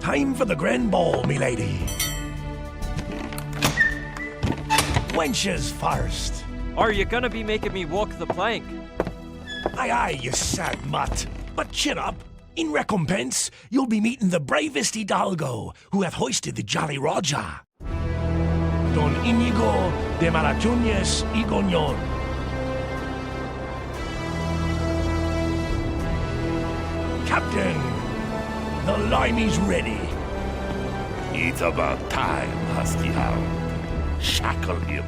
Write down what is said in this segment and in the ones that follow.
Time for the grand ball, milady. Wenches first. Are you gonna be making me walk the plank? Aye, aye, you sad mutt. But cheer up. In recompense, you'll be meeting the bravest hidalgo who hath hoisted the Jolly Roger. Don Inigo de Maratuñez y Goñón. Captain, the limey's ready. It's about time, Husky Hound. Shackle him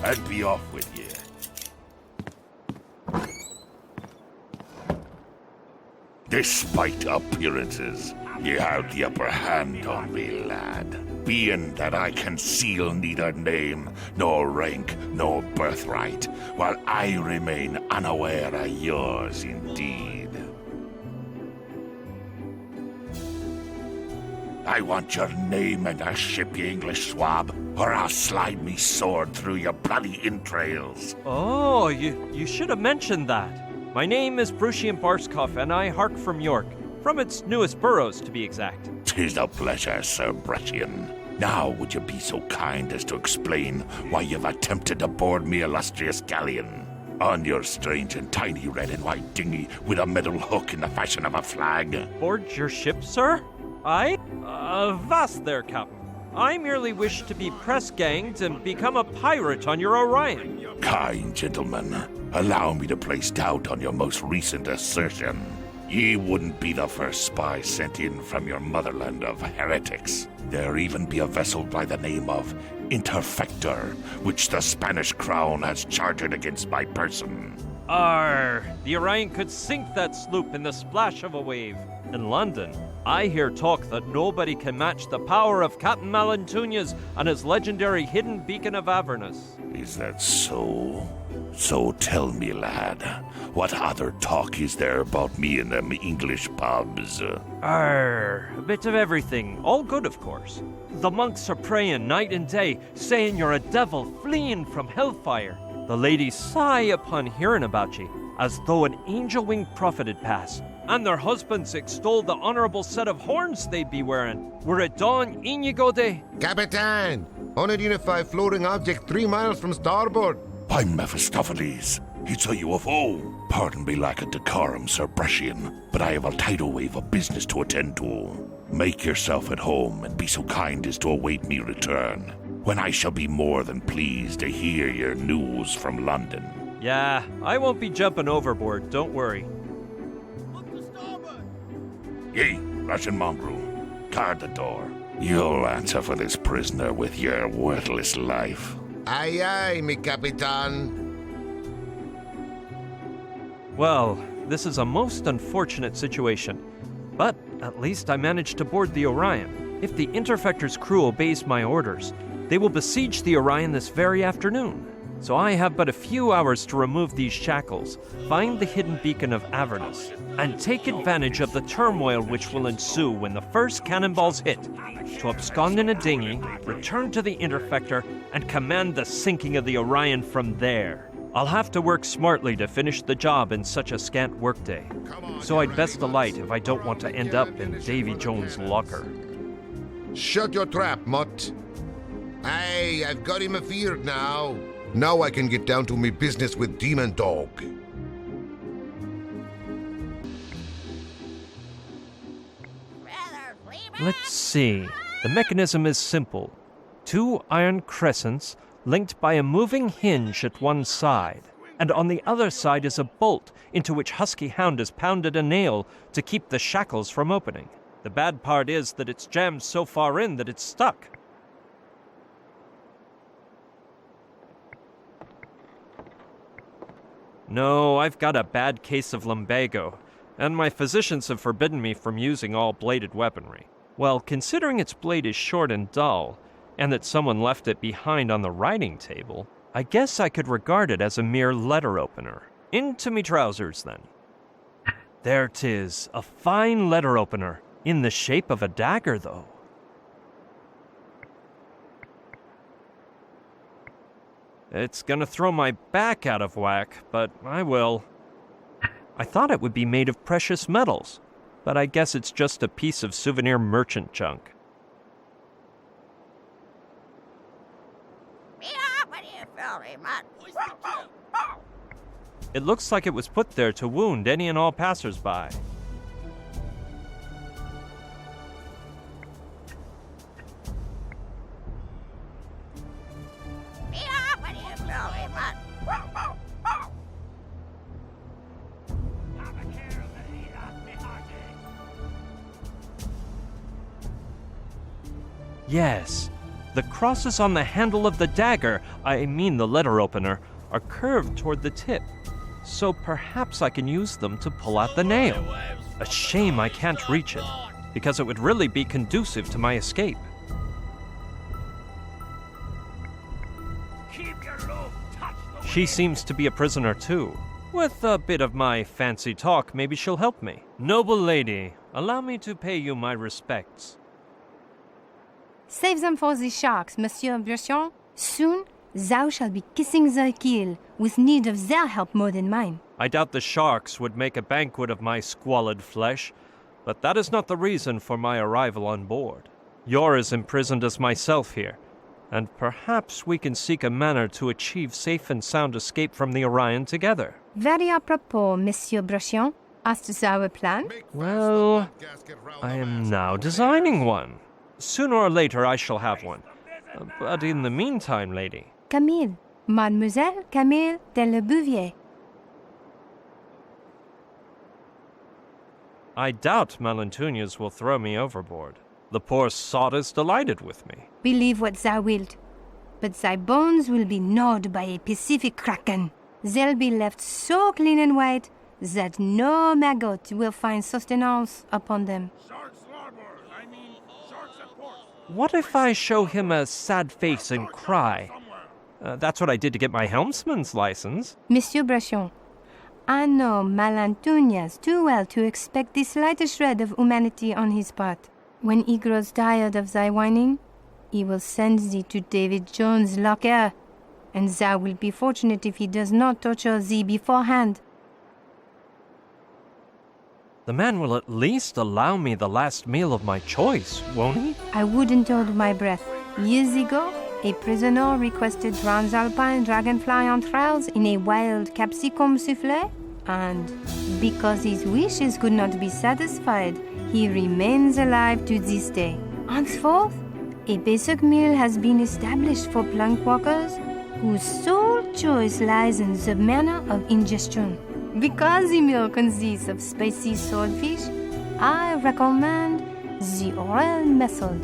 and be off with you. Despite appearances, you have the upper hand on me, lad. Being that I conceal neither name, nor rank, nor birthright, while I remain unaware of yours indeed. I want your name and a ship, you English swab, or I'll slide me sword through your bloody entrails. Oh, you should have mentioned that. My name is Brucian Barskoff, and I hark from York. From its newest boroughs, to be exact. 'Tis a pleasure, Sir Brucian. Now would you be so kind as to explain why you've attempted to board me illustrious galleon? On your strange and tiny red and white dinghy with a metal hook in the fashion of a flag. Board your ship, sir? Avast there, Captain. I merely wish to be press-ganged and become a pirate on your Orion. Kind gentlemen, allow me to place doubt on your most recent assertion. Ye wouldn't be the first spy sent in from your motherland of heretics. There even be a vessel by the name of Interfector, which the Spanish crown has chartered against my person. The Orion could sink that sloop in the splash of a wave. In London, I hear talk that nobody can match the power of Captain Malantuñez and his legendary hidden beacon of Avernus. Is that so? So tell me, lad, what other talk is there about me in them English pubs? A bit of everything. All good, of course. The monks are praying night and day, saying you're a devil fleeing from hellfire. The ladies sigh upon hearing about ye, as though an angel-winged prophet had passed. And their husbands extol the honorable set of horns they'd be wearing, were it Don Inigo de... Capitan! Unidentified floating object 3 miles from starboard. By Mephistopheles, it's a UFO. Pardon me lack of decorum, Sir Brescian, but I have a tidal wave of business to attend to. Make yourself at home and be so kind as to await me return, when I shall be more than pleased to hear your news from London. Yeah, I won't be jumping overboard, don't worry. Ye, Russian mongrel, guard the door. You'll answer for this prisoner with your worthless life. Aye, aye, mi capitan. Well, this is a most unfortunate situation. But at least I managed to board the Orion. If the Interfector's crew obeys my orders, they will besiege the Orion this very afternoon. So I have but a few hours to remove these shackles, find the hidden beacon of Avernus, and take advantage of the turmoil which will ensue when the first cannonballs hit, to abscond in a dinghy, return to the Interfector, and command the sinking of the Orion from there. I'll have to work smartly to finish the job in such a scant workday, so I'd best alight if I don't want to end up in Davy Jones' locker. Shut your trap, mutt. Aye, I've got him afeard now. Now I can get down to me business with Demon Dog. Let's see. The mechanism is simple. 2 iron crescents linked by a moving hinge at one side, and on the other side is a bolt into which Husky Hound has pounded a nail to keep the shackles from opening. The bad part is that it's jammed so far in that it's stuck. No, I've got a bad case of lumbago, and my physicians have forbidden me from using all bladed weaponry. Well, considering its blade is short and dull, and that someone left it behind on the writing table, I guess I could regard it as a mere letter opener. Into me trousers, then. There 'tis, a fine letter opener, in the shape of a dagger, though. It's gonna throw my back out of whack, but I will. I thought it would be made of precious metals, but I guess it's just a piece of souvenir merchant junk. It looks like it was put there to wound any and all passers-by. Yes, the crosses on the handle of the dagger, I mean the letter opener, are curved toward the tip. So perhaps I can use them to pull out the nail. A shame I can't reach it, because it would really be conducive to my escape. She seems to be a prisoner too. With a bit of my fancy talk, maybe she'll help me. Noble lady, allow me to pay you my respects. Save them for the sharks, Monsieur Bresson. Soon, thou shalt be kissing their keel, with need of their help more than mine. I doubt the sharks would make a banquet of my squalid flesh, but that is not the reason for my arrival on board. You're as imprisoned as myself here, and perhaps we can seek a manner to achieve safe and sound escape from the Orion together. Very apropos, Monsieur Bresson. Hast thou a plan? Well, I am now designing one. Sooner or later I shall have one. But in the meantime, lady... Camille. Mademoiselle Camille de Le Bouvier. I doubt Malantunas will throw me overboard. The poor sot is delighted with me. Believe what thou wilt, but thy bones will be gnawed by a Pacific kraken. They'll be left so clean and white that no maggot will find sustenance upon them. What if I show him a sad face and cry? That's what I did to get my helmsman's license. Monsieur Bresson, I know Malantunas too well to expect the slightest shred of humanity on his part. When he grows tired of thy whining, he will send thee to David Jones' locker, and thou wilt be fortunate if he does not torture thee beforehand. The man will at least allow me the last meal of my choice, won't he? I wouldn't hold my breath. Years ago, a prisoner requested transalpine dragonfly entrails in a wild capsicum souffle, and because his wishes could not be satisfied, he remains alive to this day. Henceforth, a basic meal has been established for plank walkers whose sole choice lies in the manner of ingestion. Because the meal consists of spicy swordfish, I recommend the oral method.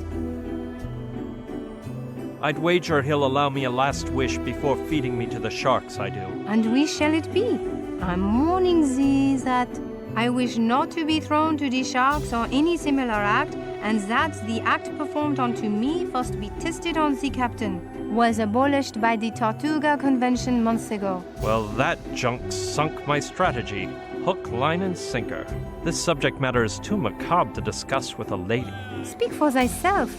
I'd wager he'll allow me a last wish before feeding me to the sharks, I do. And which shall it be? I'm warning thee that I wish not to be thrown to the sharks or any similar act, and that the act performed unto me first be tested on the captain. Was abolished by the Tortuga Convention months ago. Well, that junk sunk my strategy. Hook, line, and sinker. This subject matter is too macabre to discuss with a lady. Speak for thyself.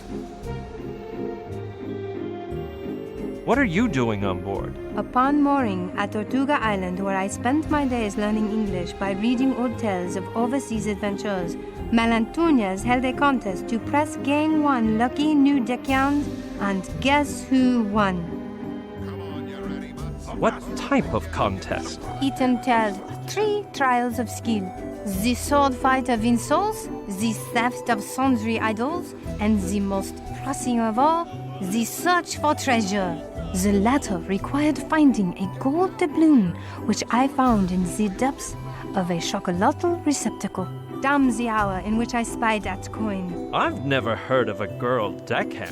What are you doing on board? Upon mooring at Tortuga Island, where I spent my days learning English by reading old tales of overseas adventures, Malantunas held a contest to press Gang 1 lucky new deckhand, and guess who won? What type of contest? It entailed 3 trials of skill: the sword fight of insults, the theft of sundry idols, and the most pressing of all, the search for treasure. The latter required finding a gold doubloon, which I found in the depths of a chocolatl receptacle. Damn the hour in which I spied that coin. I've never heard of a girl deckhand.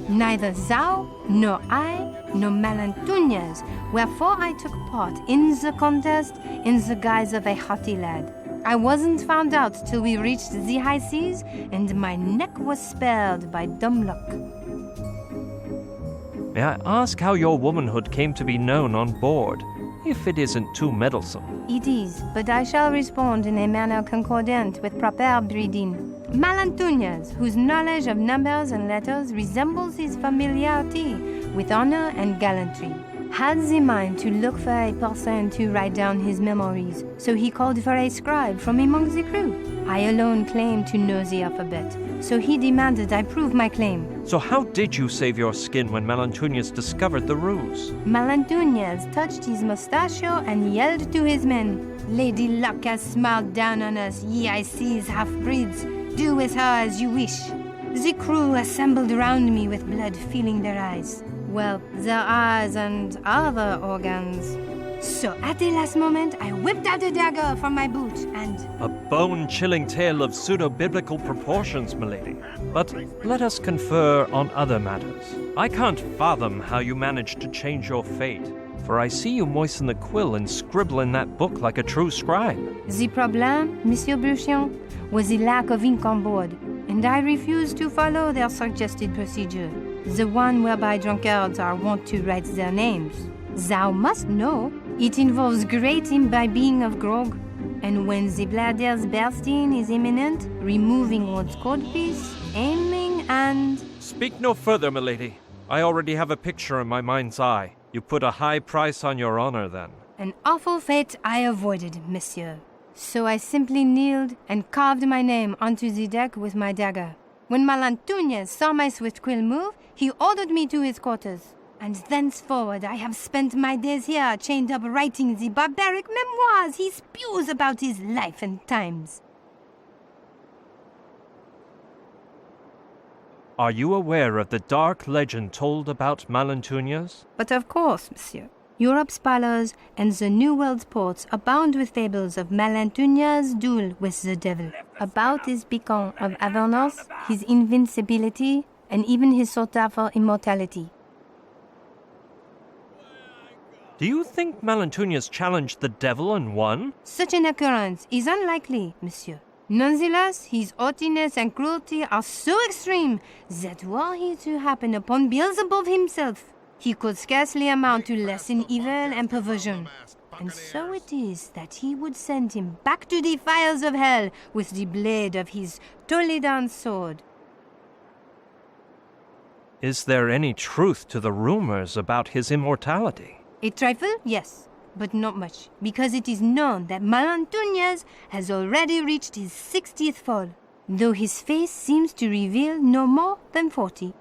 Neither thou, nor I, nor Malantunas, wherefore I took part in the contest in the guise of a haughty lad. I wasn't found out till we reached the high seas, and my neck was spared by dumb luck. May I ask how your womanhood came to be known on board, if it isn't too meddlesome? It is, but I shall respond in a manner concordant with proper breeding. Malantunas, whose knowledge of numbers and letters resembles his familiarity with honor and gallantry, had the mind to look for a person to write down his memories, so he called for a scribe from among the crew. I alone claim to know the alphabet, so he demanded I prove my claim. So how did you save your skin when Malantunius discovered the ruse? Malantunias touched his mustachio and yelled to his men, Lady Luck has smiled down on us, ye I sees half-breeds. Do with her as you wish. The crew assembled around me with blood filling their eyes. Well, their eyes and other organs. So at the last moment, I whipped out a dagger from my boot and... A bone-chilling tale of pseudo-biblical proportions, milady. But let us confer on other matters. I can't fathom how you managed to change your fate, for I see you moisten the quill and scribble in that book like a true scribe. The problem, Monsieur Bruchion, was the lack of ink on board, and I refused to follow their suggested procedure, the one whereby drunkards are wont to write their names. Thou must know, it involves great imbibing of grog, and when the bladder's bursting is imminent, removing one's codpiece, aiming and... Speak no further, milady. I already have a picture in my mind's eye. You put a high price on your honor, then. An awful fate I avoided, monsieur. So I simply kneeled and carved my name onto the deck with my dagger. When Malantunias saw my swift quill move, he ordered me to his quarters. And thenceforward I have spent my days here chained up writing the barbaric memoirs he spews about his life and times. Are you aware of the dark legend told about Malantunias? But of course, monsieur. Europe's palace and the New World's ports abound with fables of Malantunias' duel with the devil, about his beacon of Avernus, his invincibility, and even his sought for immortality. Do you think Malantunias challenged the devil and won? Such an occurrence is unlikely, monsieur. Nonetheless, his haughtiness and cruelty are so extreme that were he to happen upon Beelzebub himself, he could scarcely amount to less in evil and perversion. And so it is that he would send him back to the fires of hell with the blade of his Toledan sword. Is there any truth to the rumors about his immortality? A trifle, yes, but not much, because it is known that Malantunias has already reached his 60th fall, though his face seems to reveal no more than 40.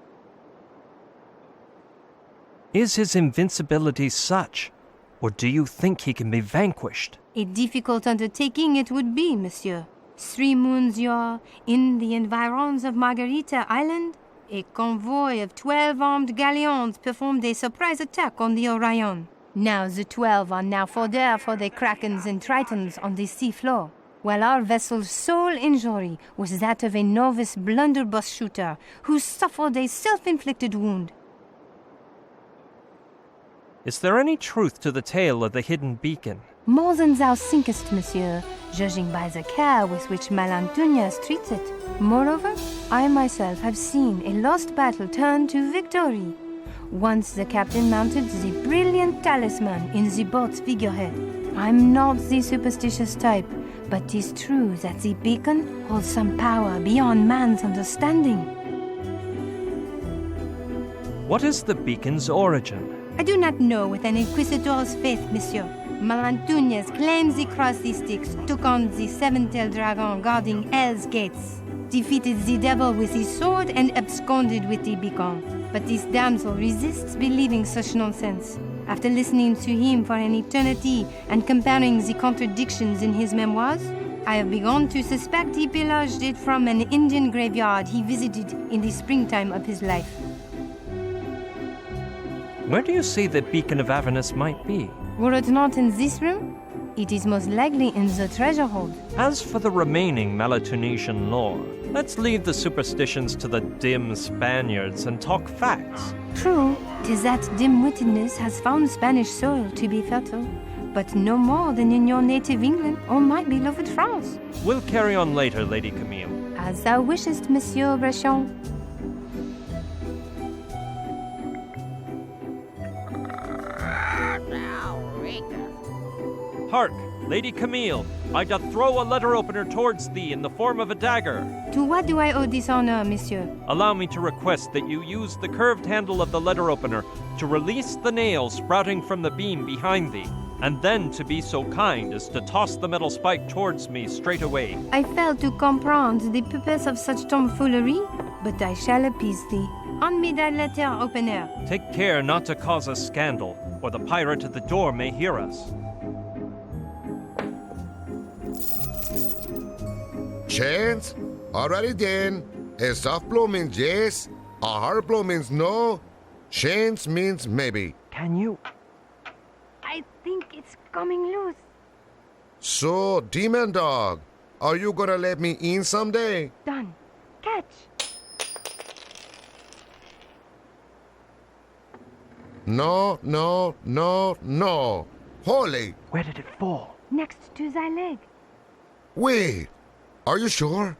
Is his invincibility such, or do you think he can be vanquished? A difficult undertaking it would be, monsieur. 3 moons yore, in the environs of Margarita Island, a convoy of 12 armed galleons performed a surprise attack on the Orion. Now the 12 are now fodder for the Krakens and Tritons on the sea floor, while our vessel's sole injury was that of a novice blunderbuss shooter who suffered a self-inflicted wound. Is there any truth to the tale of the hidden beacon? More than thou thinkest, monsieur, judging by the care with which Malantunias treats it. Moreover, I myself have seen a lost battle turn to victory. Once the captain mounted the brilliant talisman in the boat's figurehead. I'm not the superstitious type, but 'tis true that the beacon holds some power beyond man's understanding. What is the beacon's origin? I do not know with an inquisitor's faith, monsieur. Malantunias claims he crossed the Styx, took on the seven-tailed dragon guarding Hell's gates, defeated the devil with his sword, and absconded with the beacon. But this damsel resists believing such nonsense. After listening to him for an eternity and comparing the contradictions in his memoirs, I have begun to suspect he pillaged it from an Indian graveyard he visited in the springtime of his life. Where do you say the beacon of Avernus might be? Were it not in this room, it is most likely in the treasure hold. As for the remaining Malatunesian lore, let's leave the superstitions to the dim Spaniards and talk facts. True, 'tis that dim-wittedness has found Spanish soil to be fertile, but no more than in your native England or my beloved France. We'll carry on later, Lady Camille. As thou wishest, Monsieur Brechon. Hark, Lady Camille, I doth throw a letter opener towards thee in the form of a dagger. To what do I owe this honor, monsieur? Allow me to request that you use the curved handle of the letter opener to release the nail sprouting from the beam behind thee. and then to be so kind as to toss the metal spike towards me straight away. I fail to comprehend the purpose of such tomfoolery, but I shall appease thee. Hand me that letter opener. Take care not to cause a scandal, or the pirate at the door may hear us. Chance? Alrighty then. A soft blow means yes, a hard blow means no, chance means maybe. Can you? I think it's coming loose. So, Demon Dog, are you gonna let me in someday? Done. Catch. No, no, no, no. Holy, Where did it fall? Next to thy leg. wait, are you sure?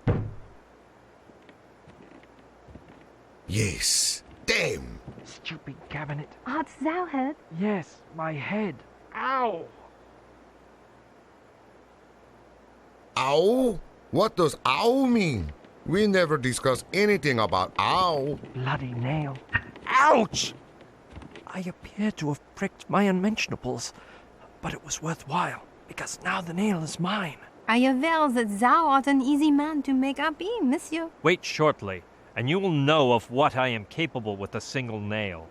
Yes. Damn. Stupid cabinet. Art thou hurt? Yes, my head. Ow! Ow? What does ow mean? We never discussed anything about ow. Bloody nail. Ouch! I appear to have pricked my unmentionables, but it was worthwhile, because now the nail is mine. I aver that thou art an easy man to make happy, monsieur. Wait shortly, and you will know of what I am capable with a single nail.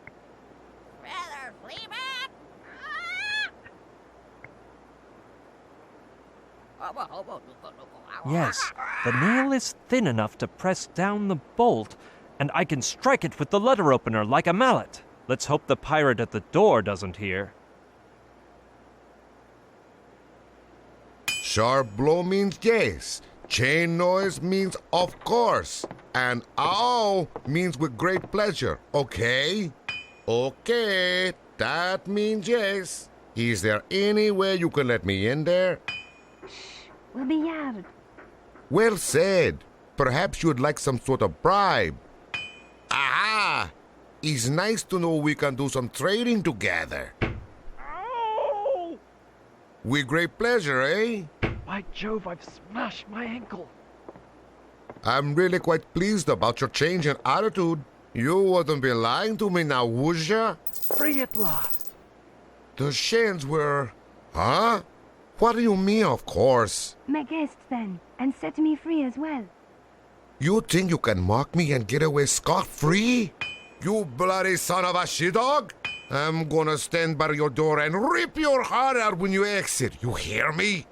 Brother Fleabag! Yes, the nail is thin enough to press down the bolt, and I can strike it with the letter opener like a mallet. Let's hope the pirate at the door doesn't hear. Sharp blow means yes. Chain noise means of course. And ow means with great pleasure, okay? Okay, that means yes. Is there any way you can let me in there? Will be yard. Well said. Perhaps you'd like some sort of bribe. Aha! It's nice to know we can do some trading together. Ow! With great pleasure, eh? By Jove, I've smashed my ankle. I'm really quite pleased about your change in attitude. You wouldn't be lying to me now, would ya? Free at last. The Shans were... Huh? What do you mean, of course? Make haste then, and set me free as well. You think you can mock me and get away scot-free? You bloody son of a she-dog! I'm gonna stand by your door and rip your heart out when you exit. You hear me?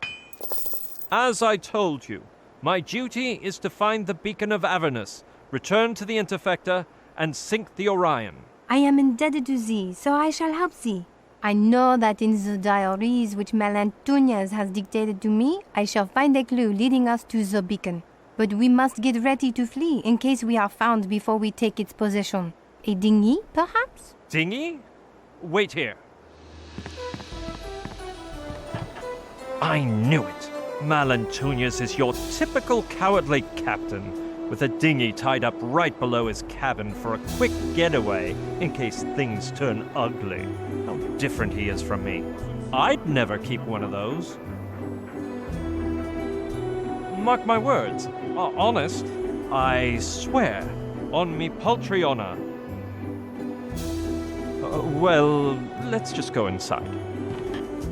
As I told you, my duty is to find the beacon of Avernus, return to the Interfecta, and sink the Orion. I am indebted to thee, so I shall help thee. I know that in the diaries which Melantunez has dictated to me, I shall find a clue leading us to the beacon. But we must get ready to flee in case we are found before we take its possession. A dinghy, perhaps? Dinghy? Wait here. I knew it. Malantunez is your typical cowardly captain, with a dinghy tied up right below his cabin for a quick getaway in case things turn ugly. How different he is from me. I'd never keep one of those. Mark my words. Honest, I swear, on me paltry honor. Well, let's just go inside.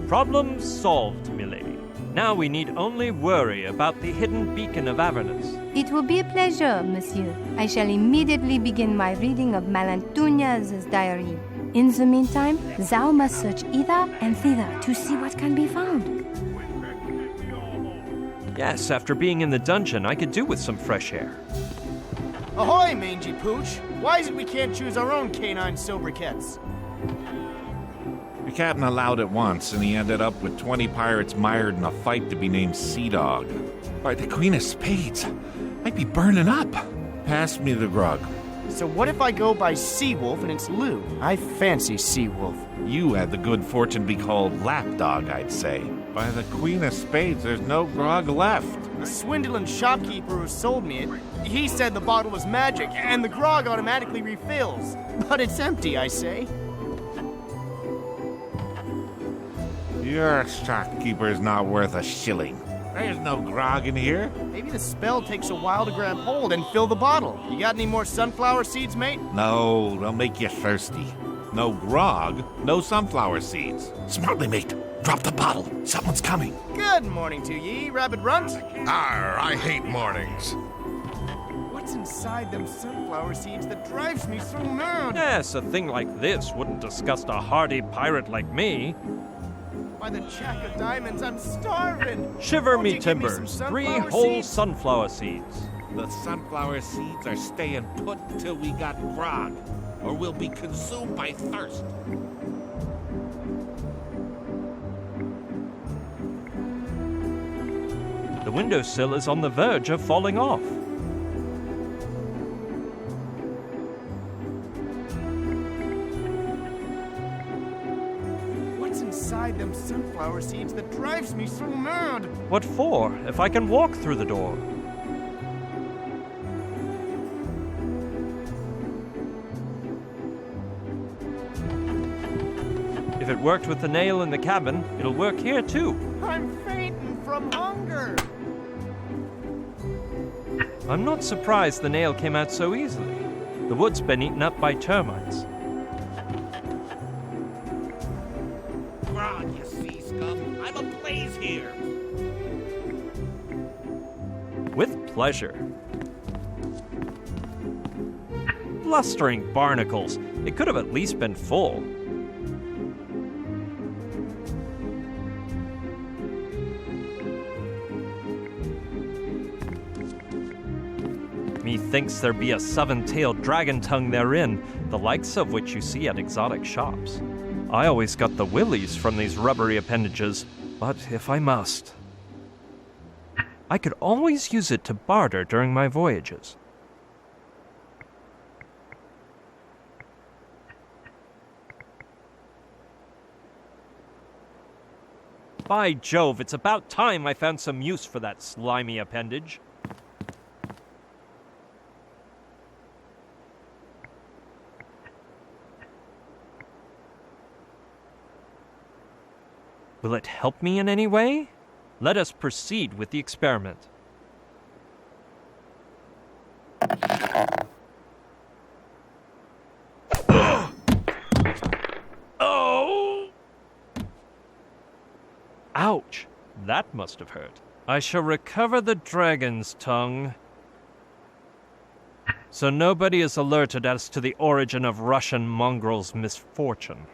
Problem solved, milady. Now we need only worry about the hidden beacon of Avernus. It will be a pleasure, monsieur. I shall immediately begin my reading of Melantunez's diary. In the meantime, thou must search hither and thither to see what can be found. Yes, after being in the dungeon, I could do with some fresh air. Ahoy, mangy pooch! Why is it we can't choose our own canine sobriquets? The captain allowed it once, and he ended up with 20 pirates mired in a fight to be named Sea Dog. By the Queen of Spades, I'd be burning up. Pass me the grog. So what if I go by Seawolf and it's Lou? I fancy Seawolf. You had the good fortune to be called Lapdog, I'd say. By the Queen of Spades, there's no grog left. The swindling shopkeeper who sold me it, he said the bottle was magic and the grog automatically refills. But it's empty, I say. Your shopkeeper's not worth a shilling. There's no grog in here. Maybe the spell takes a while to grab hold and fill the bottle. You got any more sunflower seeds, mate? No, they'll make you thirsty. No grog, no sunflower seeds. Smartly, mate. Drop the bottle. Someone's coming. Good morning to ye, Rabbit Runt. Arr, I hate mornings. What's inside them sunflower seeds that drives me so mad? Yes, a thing like this wouldn't disgust a hardy pirate like me. By the jack of diamonds, I'm starving. Shiver Won't me you give me timbers, some 3 sunflower whole seeds? sunflower seeds. The sunflower seeds are staying put till we got grog, or we'll be consumed by thirst. The windowsill is on the verge of falling off. What's inside them sunflower seeds that drives me so mad? What for, if I can walk through the door? If it worked with the nail in the cabin, it'll work here too. I'm fainting from hunger. I'm not surprised the nail came out so easily. The wood's been eaten up by termites. Grog, you sea scum. I'm ablaze here. With pleasure. Blustering barnacles. It could have at least been full. Methinks there be a 7-tailed dragon tongue therein, the likes of which you see at exotic shops. I always got the willies from these rubbery appendages, but if I must, I could always use it to barter during my voyages. By Jove, it's about time I found some use for that slimy appendage. Will it help me in any way? Let us proceed with the experiment. Oh! Ouch! That must have hurt. I shall recover the dragon's tongue, so nobody is alerted as to the origin of Russian mongrel's misfortune.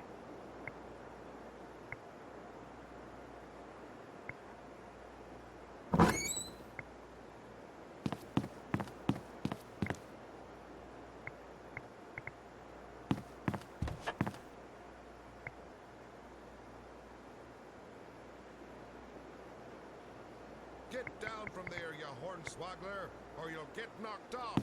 Get down from there, you hornswoggler, or you'll get knocked off.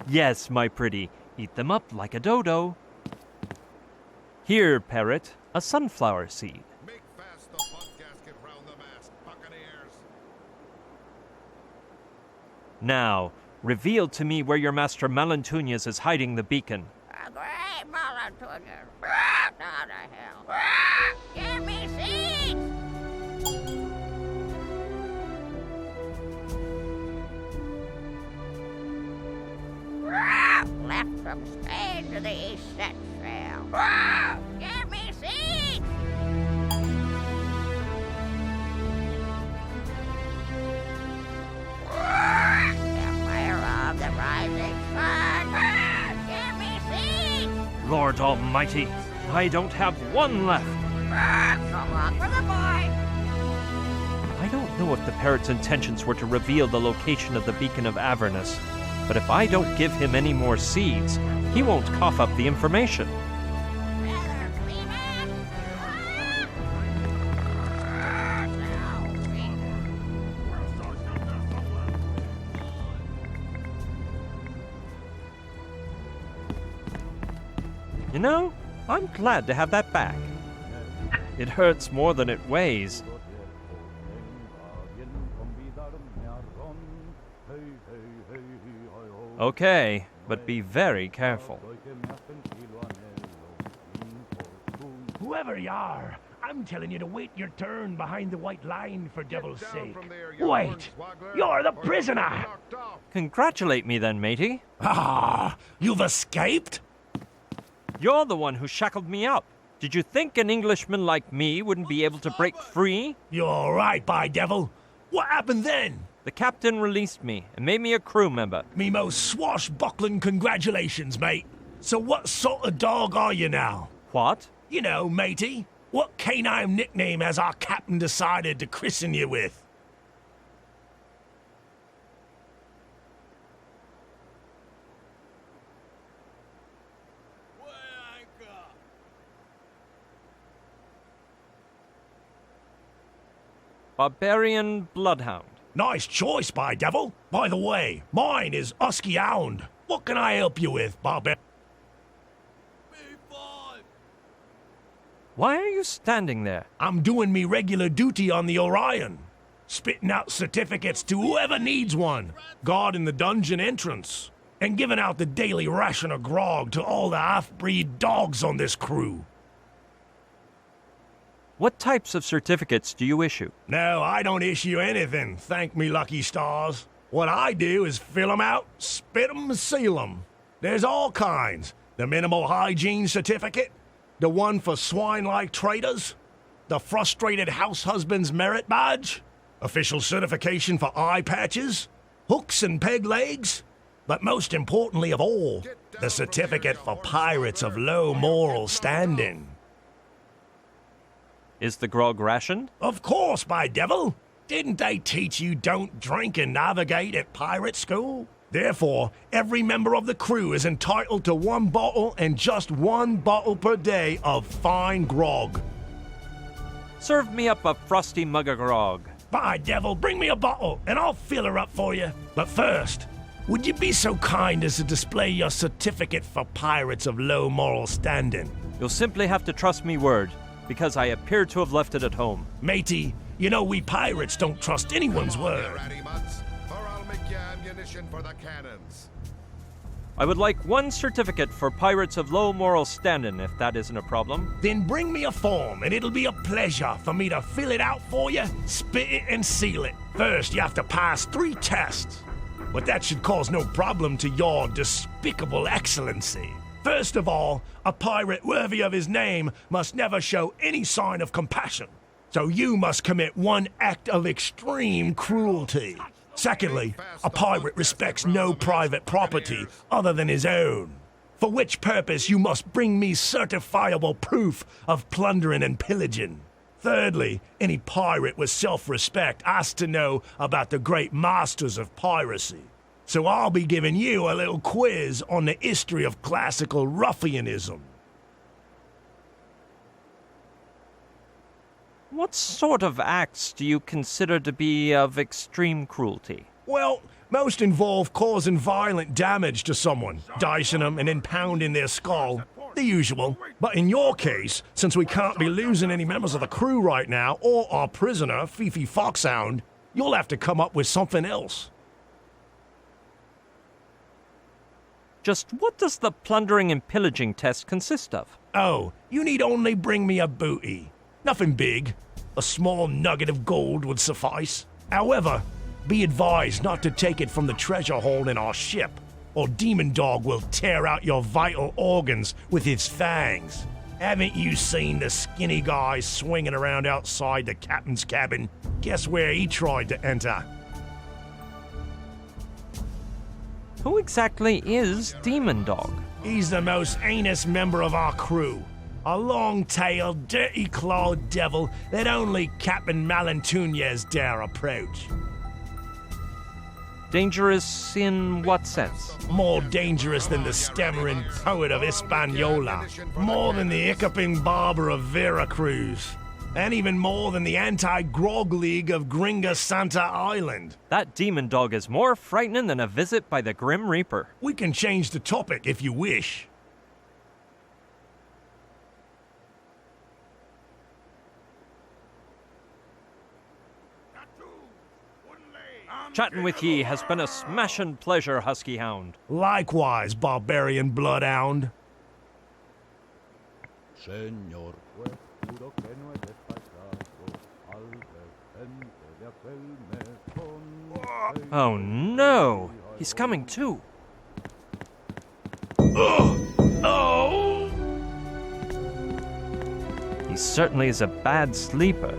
Yes, my pretty, eat them up like a dodo. Here, parrot, a sunflower seed. Make fast the pot gasket round the mast, buccaneers. Now, reveal to me where your master Malantunas is hiding the beacon. A great multitude. Down the hill. Give me seeds. Left from Spain to the east set sail. Give me seeds. The fire of the rising sun. Give me seeds. Lord Almighty, I don't have one left. So long for the boy. I don't know if the parrot's intentions were to reveal the location of the beacon of Avernus, but if I don't give him any more seeds, he won't cough up the information. Rather flee back. You know, I'm glad to have that back. It hurts more than it weighs. Okay, but be very careful. Whoever you are, I'm telling you to wait your turn behind the white line for devil's Down sake. from there, you Wait! hornswoggler, You're the or you'll be prisoner! knocked off. Congratulate me then, matey. Ah, you've escaped? You're the one who shackled me up. Did you think an Englishman like me wouldn't be able to break free? You're right, by devil. What happened then? The captain released me and made me a crew member. Me most swashbuckling congratulations, mate. So what sort of dog are you now? What? You know, matey. What canine nickname has our captain decided to christen you with? Barbarian Bloodhound. Nice choice, by devil. By the way, mine is Husky Hound. What can I help you with, Barbar? Why are you standing there? I'm doing me regular duty on the Orion. Spitting out certificates to whoever needs one. Guarding the dungeon entrance. And giving out the daily ration of grog to all the half-breed dogs on this crew. What types of certificates do you issue? No, I don't issue anything, thank me lucky stars. What I do is fill 'em out, spit 'em, and seal 'em. There's all kinds. The minimal hygiene certificate, the one for swine-like traders, the frustrated house husband's merit badge, official certification for eye patches, hooks and peg legs, but most importantly of all, the certificate for pirates of low moral standing. Is the grog rationed? Of course, by devil. Didn't they teach you don't drink and navigate at pirate school? Therefore, every member of the crew is entitled to 1 bottle and just 1 bottle per day of fine grog. Serve me up a frosty mug of grog. By devil, bring me a bottle and I'll fill her up for you. But first, would you be so kind as to display your certificate for pirates of low moral standing? You'll simply have to trust me word, because I appear to have left it at home. Matey, you know we pirates don't trust anyone's Come on, you word. ratty mutts, or I'll make you ammunition for the cannons. I would like 1 certificate for pirates of low moral standing, if that isn't a problem. Then bring me a form, and it'll be a pleasure for me to fill it out for you, spit it, and seal it. First, you have to pass 3 tests. But that should cause no problem to your despicable excellency. First of all, a pirate worthy of his name must never show any sign of compassion. So you must commit 1 act of extreme cruelty. Secondly, a pirate respects no private property other than his own. For which purpose you must bring me certifiable proof of plundering and pillaging. Thirdly, any pirate with self-respect has to know about the great masters of piracy. So I'll be giving you a little quiz on the history of classical ruffianism. What sort of acts do you consider to be of extreme cruelty? Well, most involve causing violent damage to someone, dicing them and then pounding their skull. The usual. But in your case, since we can't be losing any members of the crew right now, or our prisoner, Fifi Foxhound, you'll have to come up with something else. Just what does the plundering and pillaging test consist of? Oh, you need only bring me a booty. Nothing big. A small nugget of gold would suffice. However, be advised not to take it from the treasure hold in our ship, or Demon Dog will tear out your vital organs with his fangs. Haven't you seen the skinny guy swinging around outside the captain's cabin? Guess where he tried to enter? Who exactly is Demon Dog? He's the most heinous member of our crew. A long-tailed, dirty-clawed devil that only Captain Malantuñez dare approach. Dangerous in what sense? More dangerous than the stammering poet of Hispaniola. More than the hiccuping barber of Veracruz. And even more than the anti-grog league of Gringa Santa Island. That Demon Dog is more frightening than a visit by the Grim Reaper. We can change the topic if you wish. Chatting with ye has been a smashin' pleasure, Husky Hound. Likewise, barbarian bloodhound. Señor, pues juro que no he desfaltado al regente de aquel mesón. Oh no! He's coming too. Oh! He certainly is a bad sleeper.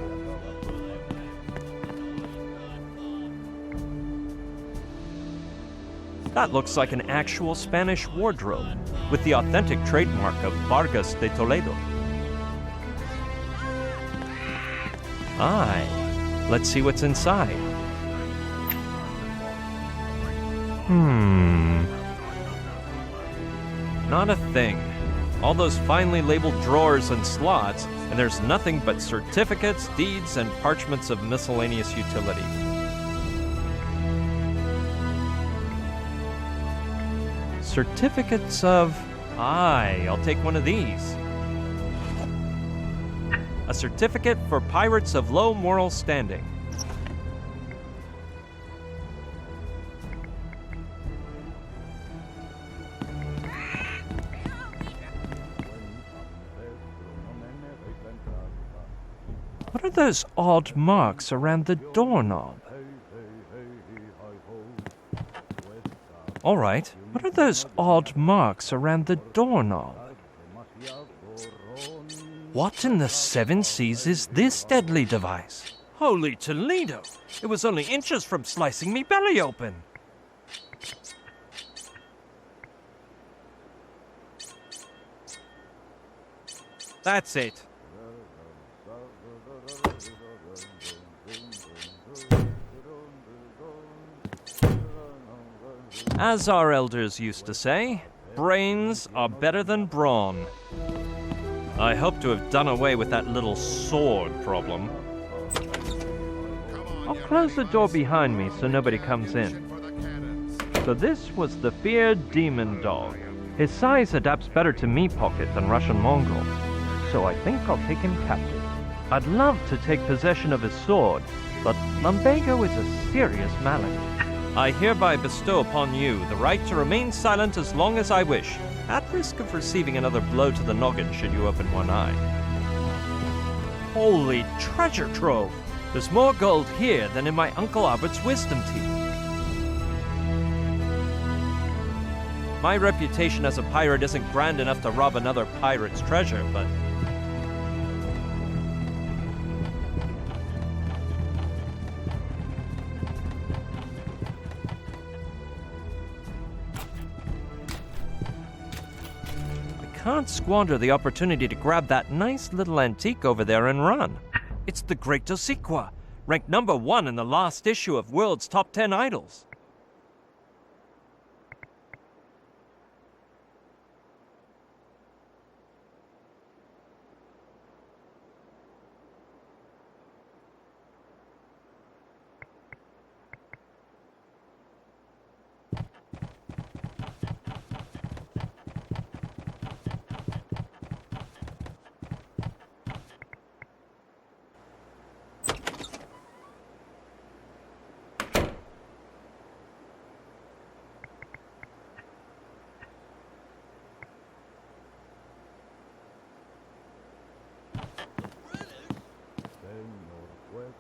That looks like an actual Spanish wardrobe, with the authentic trademark of Vargas de Toledo. Aye, let's see what's inside. Not a thing. All those finely labeled drawers and slots, and there's nothing but certificates, deeds, and parchments of miscellaneous utility. Certificates of... Aye, I'll take one of these. A certificate for pirates of low moral standing. What are those odd marks around the doorknob? All right, what are those odd marks around the doorknob? What in the seven seas is this deadly device? Holy Toledo! It was only inches from slicing me belly open. That's it. As our elders used to say, brains are better than brawn. I hope to have done away with that little sword problem. I'll close the door behind me so nobody comes in. So this was the feared demon dog. His size adapts better to meat pocket than Russian mongrel, so I think I'll take him captive. I'd love to take possession of his sword, but lumbago is a serious malady. I hereby bestow upon you the right to remain silent as long as I wish, at risk of receiving another blow to the noggin should you open one eye. Holy treasure trove! There's more gold here than in my Uncle Albert's wisdom teeth. My reputation as a pirate isn't grand enough to rob another pirate's treasure, but... can't squander the opportunity to grab that nice little antique over there and run. It's the Great Dosiqua, ranked number 1 in the last issue of World's Top 10 Idols.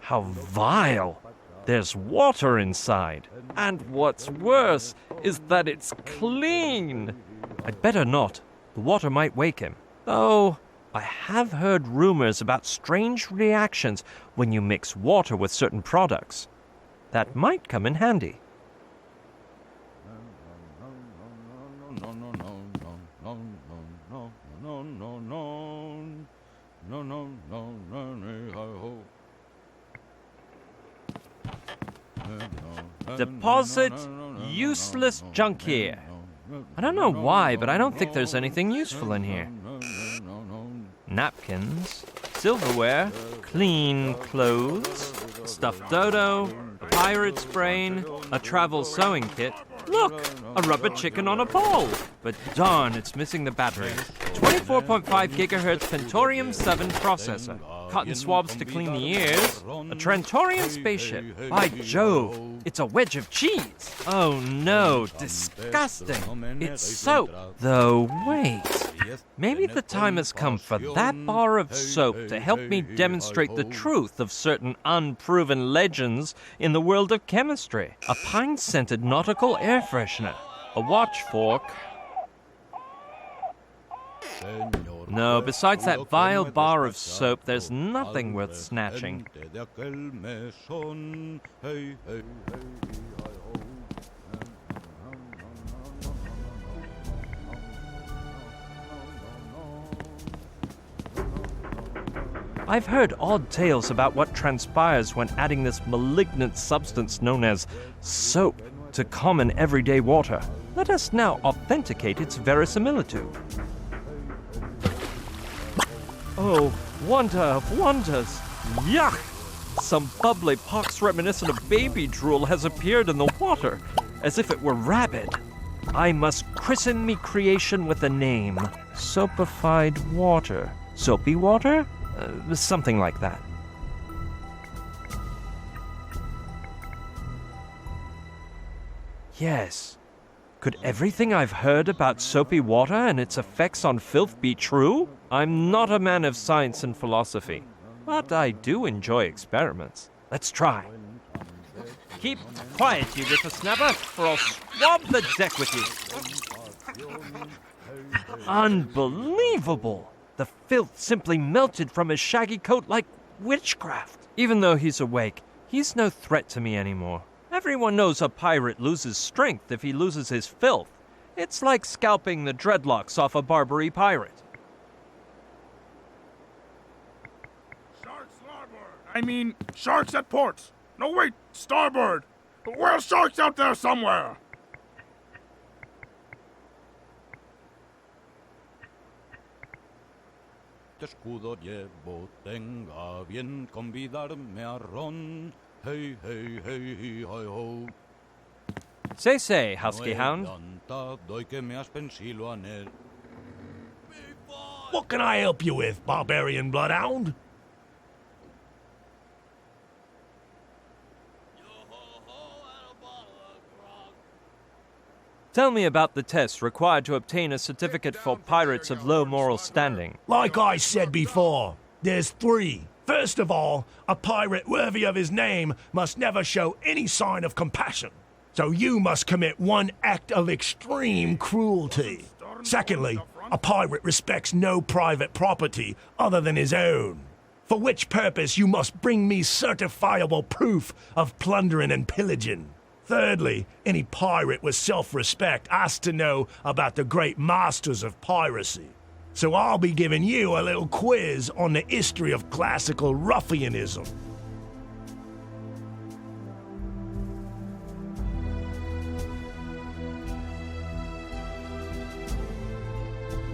How vile! There's water inside. And what's worse is that it's clean. I'd better not. The water might wake him. Though, I have heard rumors about strange reactions when you mix water with certain products. That might come in handy. Deposit useless junk here. I don't know why, but I don't think there's anything useful in here. Napkins, silverware, clean clothes, stuffed dodo, a pirate's brain, a travel sewing kit. Look, a rubber chicken on a pole. But darn, it's missing the battery. 24.5 gigahertz Pentium 7 processor. cotton swabs to clean the ears. A Trantorian spaceship. By Jove, it's a wedge of cheese. Oh no, disgusting. It's soap. Though, wait. Maybe the time has come for that bar of soap to help me demonstrate the truth of certain unproven legends in the world of chemistry. A pine-scented nautical air freshener. A watch fork. No, besides that vile bar of soap, there's nothing worth snatching. I've heard odd tales about what transpires when adding this malignant substance known as soap to common everyday water. Let us now authenticate its verisimilitude. Oh, wonder of wonders! Yuck! Some bubbly pox reminiscent of baby drool has appeared in the water, as if it were rabid. I must christen me creation with a name. Soapified water. Soapy water? Something like that. Yes. Could everything I've heard about soapy water and its effects on filth be true? I'm not a man of science and philosophy, but I do enjoy experiments. Let's try. Keep quiet, you whippersnapper, or I'll swab the deck with you. Unbelievable! The filth simply melted from his shaggy coat like witchcraft. Even though he's awake, he's no threat to me anymore. Everyone knows a pirate loses strength if he loses his filth. It's like scalping the dreadlocks off a Barbary pirate. Sharks larboard! Sharks at port! No, wait! Starboard! We're sharks out there somewhere! Escudo llevo, tenga bien convidarme a ron. Hey, hey, hey, hey, ho. Say, husky hound. What can I help you with, barbarian bloodhound? Tell me about the tests required to obtain a certificate for pirates of low moral standing. Like I said before, there's 3. First of all, a pirate worthy of his name must never show any sign of compassion. So you must commit one act of extreme cruelty. Secondly, a pirate respects no private property other than his own. For which purpose you must bring me certifiable proof of plundering and pillaging. Thirdly, any pirate with self-respect has to know about the great masters of piracy. So I'll be giving you a little quiz on the history of classical ruffianism.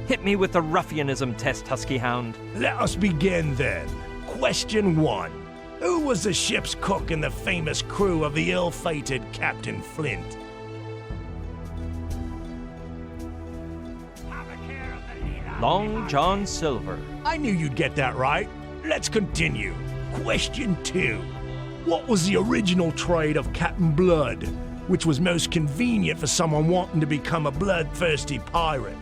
Hit me with the ruffianism test, husky hound. Let us begin then. Question 1. Who was the ship's cook in the famous crew of the ill-fated Captain Flint? Long John Silver. I knew you'd get that right. Let's continue. Question 2. What was the original trade of Captain Blood, which was most convenient for someone wanting to become a bloodthirsty pirate?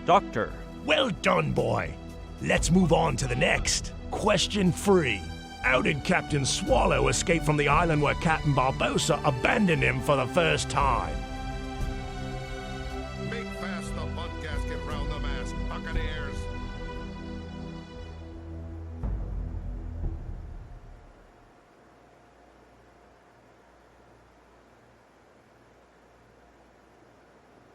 Doctor. Well done, boy. Let's move on to the next. Question 3. How did Captain Swallow escape from the island where Captain Barbossa abandoned him for the first time? Make fast the butt gasket round the mast, buccaneers.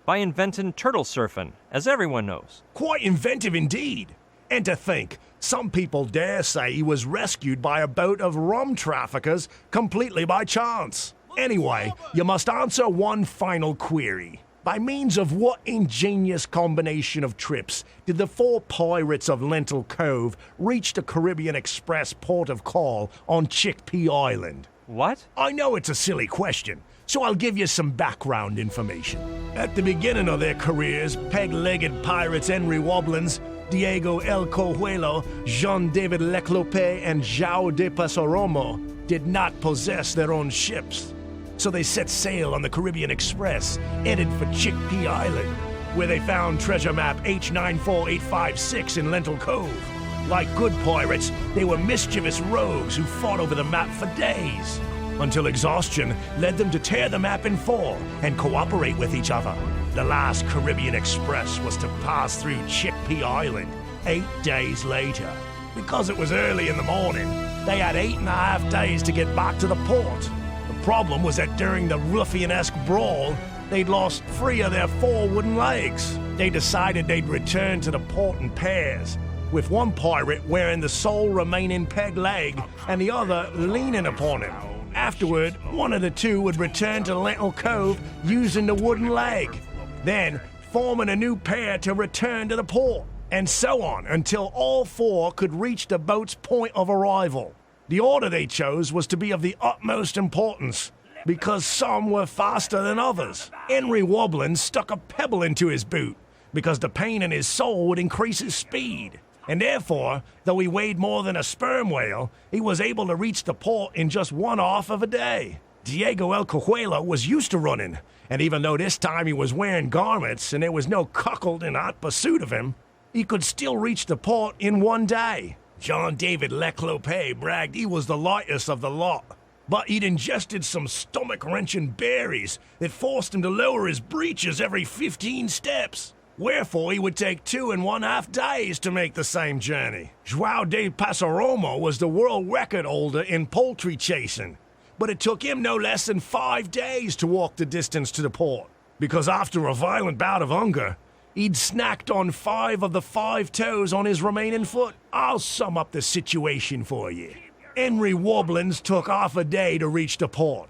By inventing turtle surfing, as everyone knows. Quite inventive indeed. And to think, some people dare say he was rescued by a boat of rum traffickers completely by chance. Anyway, you must answer one final query. By means of what ingenious combination of trips did the 4 pirates of Lentil Cove reach the Caribbean Express port of call on Chickpea Island? What? I know it's a silly question, so I'll give you some background information. At the beginning of their careers, peg-legged pirates Henry Wobblins, Diego El Cojuelo, Jean-David Leclopé, and João de Passoromo did not possess their own ships. So they set sail on the Caribbean Express, headed for Chickpea Island, where they found treasure map H94856 in Lentil Cove. Like good pirates, they were mischievous rogues who fought over the map for days, until exhaustion led them to tear the map in four and cooperate with each other. The last Caribbean Express was to pass through Chickpea Island 8 days later. Because it was early in the morning, they had 8.5 days to get back to the port. The problem was that during the ruffianesque brawl, they'd lost 3 of their 4 wooden legs. They decided they'd return to the port in pairs, with one pirate wearing the sole remaining peg leg and the other leaning upon him. Afterward, one of the two would return to Lentil Cove using the wooden leg, then forming a new pair to return to the port, and so on until all 4 could reach the boat's point of arrival. The order they chose was to be of the utmost importance, because some were faster than others. Henry Wobblins stuck a pebble into his boot, because the pain in his sole would increase his speed. And therefore, though he weighed more than a sperm whale, he was able to reach the port in just 1/2 of a day. Diego El Cojuelo was used to running, and even though this time he was wearing garments and there was no cuckold in hot pursuit of him, he could still reach the port in 1 day. Jean-David Leclopé bragged he was the lightest of the lot, but he'd ingested some stomach-wrenching berries that forced him to lower his breeches every 15 steps. Wherefore, he would take 2.5 days to make the same journey. João de Passoromo was the world record holder in poultry chasing, but it took him no less than 5 days to walk the distance to the port, because after a violent bout of hunger, he'd snacked on 5 of the 5 toes on his remaining foot. I'll sum up the situation for you. Henry Wobblins took half a day to reach the port.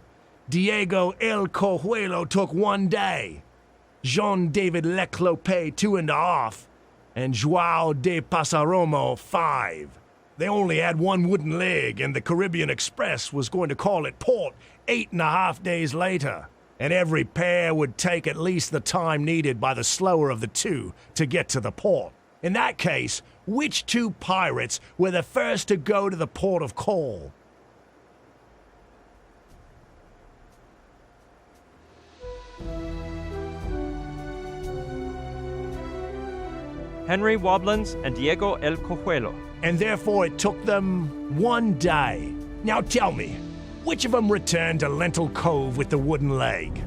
Diego El Cojuelo took 1 day. Jean-David Leclopé 2.5, and João de Passoromo 5. They only had 1 wooden leg, and the Caribbean Express was going to call at port 8.5 days later, and every pair would take at least the time needed by the slower of the 2 to get to the port. In that case, which 2 pirates were the first to go to the port of call? Henry Wobblins and Diego El Cojuelo. And therefore it took them 1 day. Now tell me, which of them returned to Lentil Cove with the wooden leg?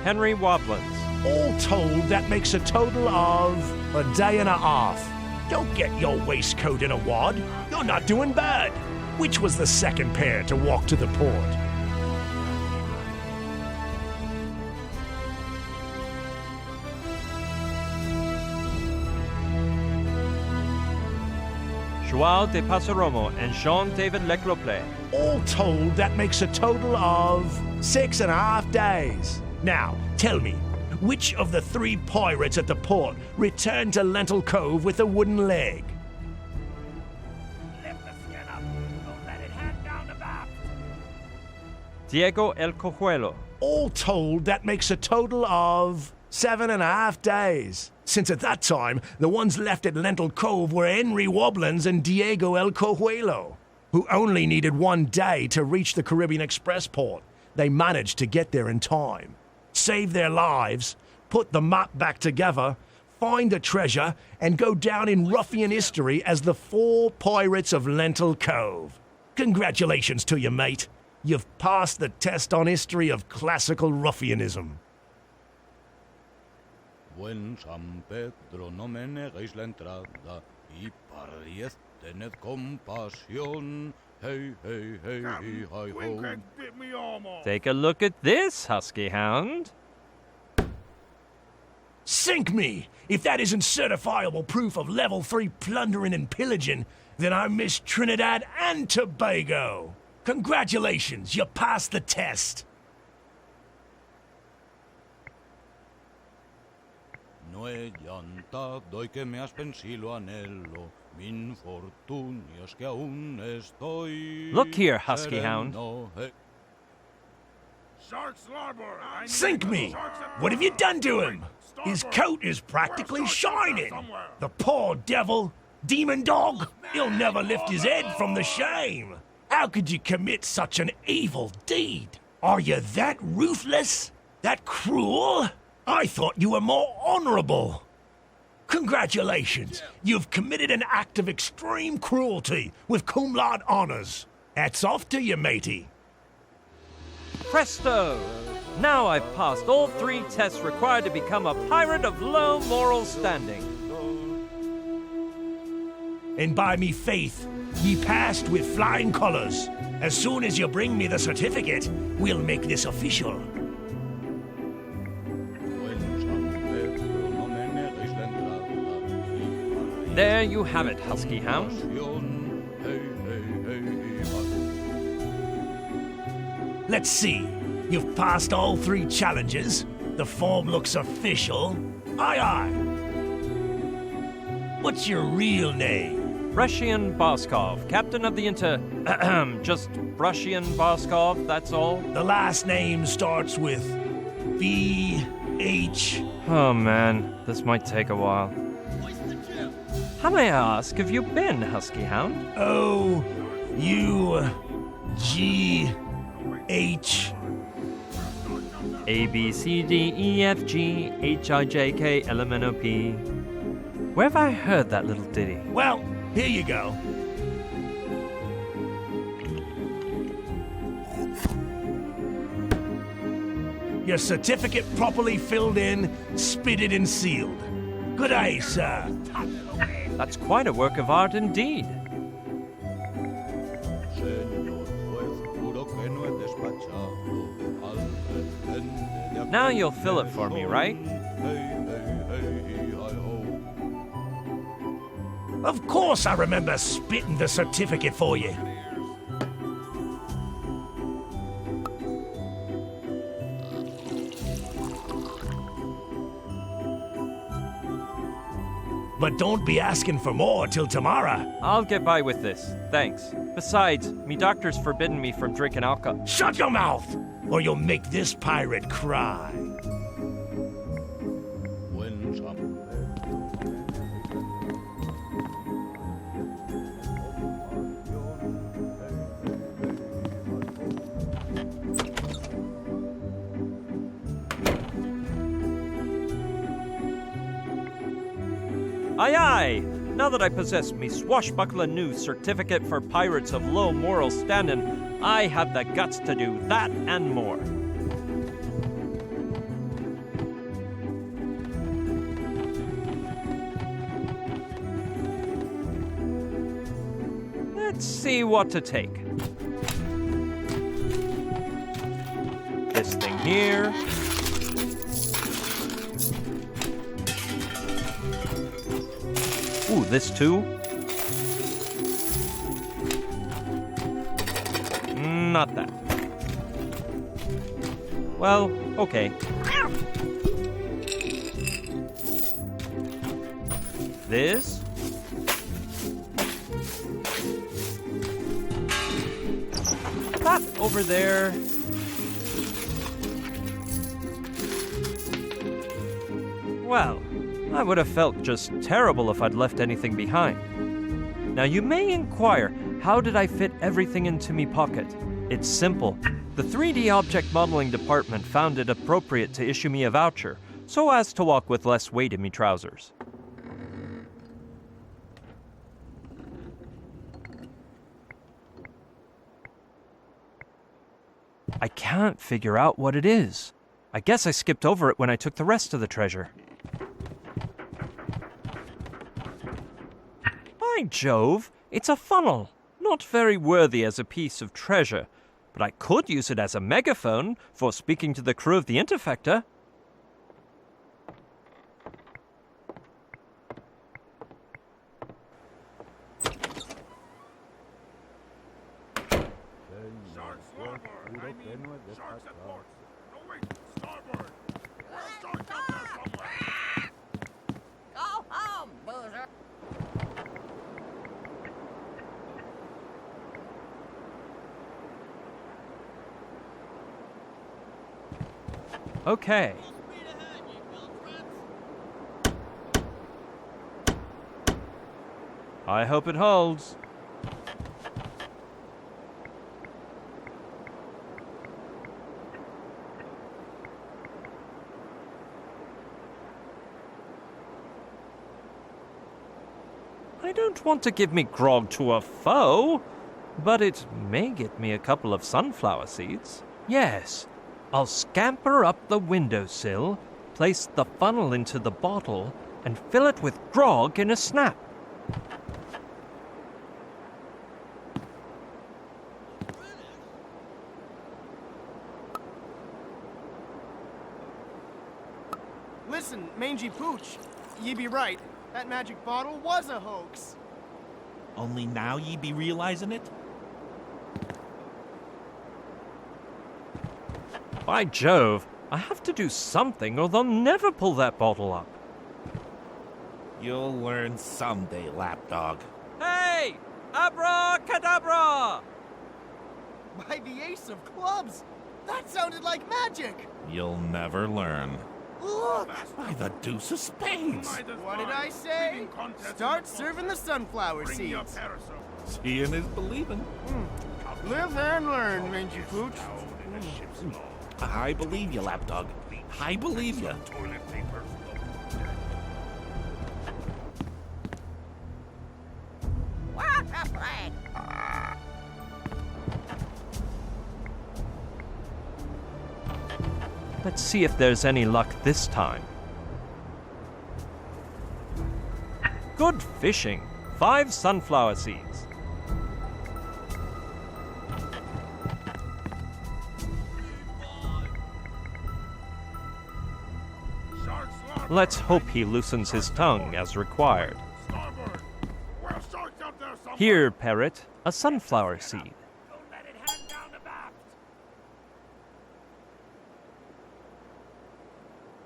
Henry Wobblins. All told, that makes a total of 1.5 days. Don't get your waistcoat in a wad. You're not doing bad. Which was the second pair to walk to the port? João de Passoromo and Jean-David Leclopé. All told, that makes a total of 6.5 days. Now, tell me, which of the 3 pirates at the port returned to Lentil Cove with a wooden leg? Lift the skin up. Don't let it hang down the back. Diego El Cojuelo. All told, that makes a total of 7.5 days. Since at that time, the ones left at Lentil Cove were Henry Wobblins and Diego El Cojuelo, who only needed 1 day to reach the Caribbean Express port. They managed to get there in time, save their lives, put the map back together, find the treasure, and go down in ruffian history as the 4 pirates of Lentil Cove. Congratulations to you, mate. You've passed the test on history of classical ruffianism. Buen San Pedro, no me neguéis la entrada, y para 10 tened compasión. Hey, hey, hey, hey, hi, ho. Take a look at this, Husky Hound. Sink me! If that isn't certifiable proof of level 3 plundering and pillaging, then I miss Trinidad and Tobago. Congratulations, you passed the test. No he llantado y que me has pensilo anhelo, Min fortunias que aún estoy. Look here, Husky Hound. sereno. Shark starboard! Sink me! What have you done to him? His coat is practically shining. The poor devil. Demon dog. He'll never lift his head from the shame. How could you commit such an evil deed? Are you that ruthless? That cruel? I thought you were more honorable. Congratulations. You've committed an act of extreme cruelty with cum laude honors. Hats off to you, matey. Presto! Now I've passed all 3 tests required to become a pirate of low moral standing. And by me faith, ye passed with flying colors. As soon as you bring me the certificate, we'll make this official. There you have it, Husky Hound. Let's see. You've passed all 3 challenges. The form looks official. Aye, aye. What's your real name? Brushian Boskov, captain of the just Brushian Boskov, that's all. The last name starts with B-H. Oh man, this might take a while. How may I ask have you been, Husky Hound? O-U-G-H. A, B, C, D, E, F, G, H, I, J, K, L, M, N, O, P. Where have I heard that little ditty? Well, here you go. Your certificate properly filled in, spitted and sealed. Good day, sir. That's quite a work of art indeed. Now you'll fill it for me, right? Of course I remember spitting the certificate for you. But don't be asking for more till tomorrow. I'll get by with this, thanks. Besides, me doctor's forbidden me from drinking alcohol. Shut your mouth, or you'll make this pirate cry. Aye aye! Now that I possess me swashbuckler new certificate for pirates of low moral standing, I have the guts to do that and more. Let's see what to take. This thing here. Ooh, this too? Not that. Well, okay. This? That over there. Well, I would have felt just terrible if I'd left anything behind. Now you may inquire, how did I fit everything into me pocket? It's simple. The 3D object modeling department found it appropriate to issue me a voucher, so as to walk with less weight in me trousers. I can't figure out what it is. I guess I skipped over it when I took the rest of the treasure. By Jove, it's a funnel. Not very worthy as a piece of treasure, but I could use it as a megaphone for speaking to the crew of the Interfector. Sharks at ports! No, wait! Starboard! There are sharks out there somewhere! Go home, boozer. Okay. I hope it holds. I don't want to give me grog to a foe, but it may get me a couple of sunflower seeds. Yes, I'll scamper up the windowsill, place the funnel into the bottle, and fill it with grog in a snap. Listen, Mangy Pooch, ye be right. That magic bottle was a hoax. Only now ye be realizing it? By Jove, I have to do something or they'll never pull that bottle up. You'll learn someday, lapdog. Hey! Abracadabra! By the ace of clubs! That sounded like magic! You'll never learn. Look! By the deuce of spades. What did I say? Start serving the sunflower seeds. Seeing is believing. Live and learn, Mangy Pooch. I believe you, lapdog. I believe you. What a plague! Let's see if there's any luck this time. Good fishing. 5 sunflower seeds. Let's hope he loosens his tongue as required. Here, parrot, a sunflower seed.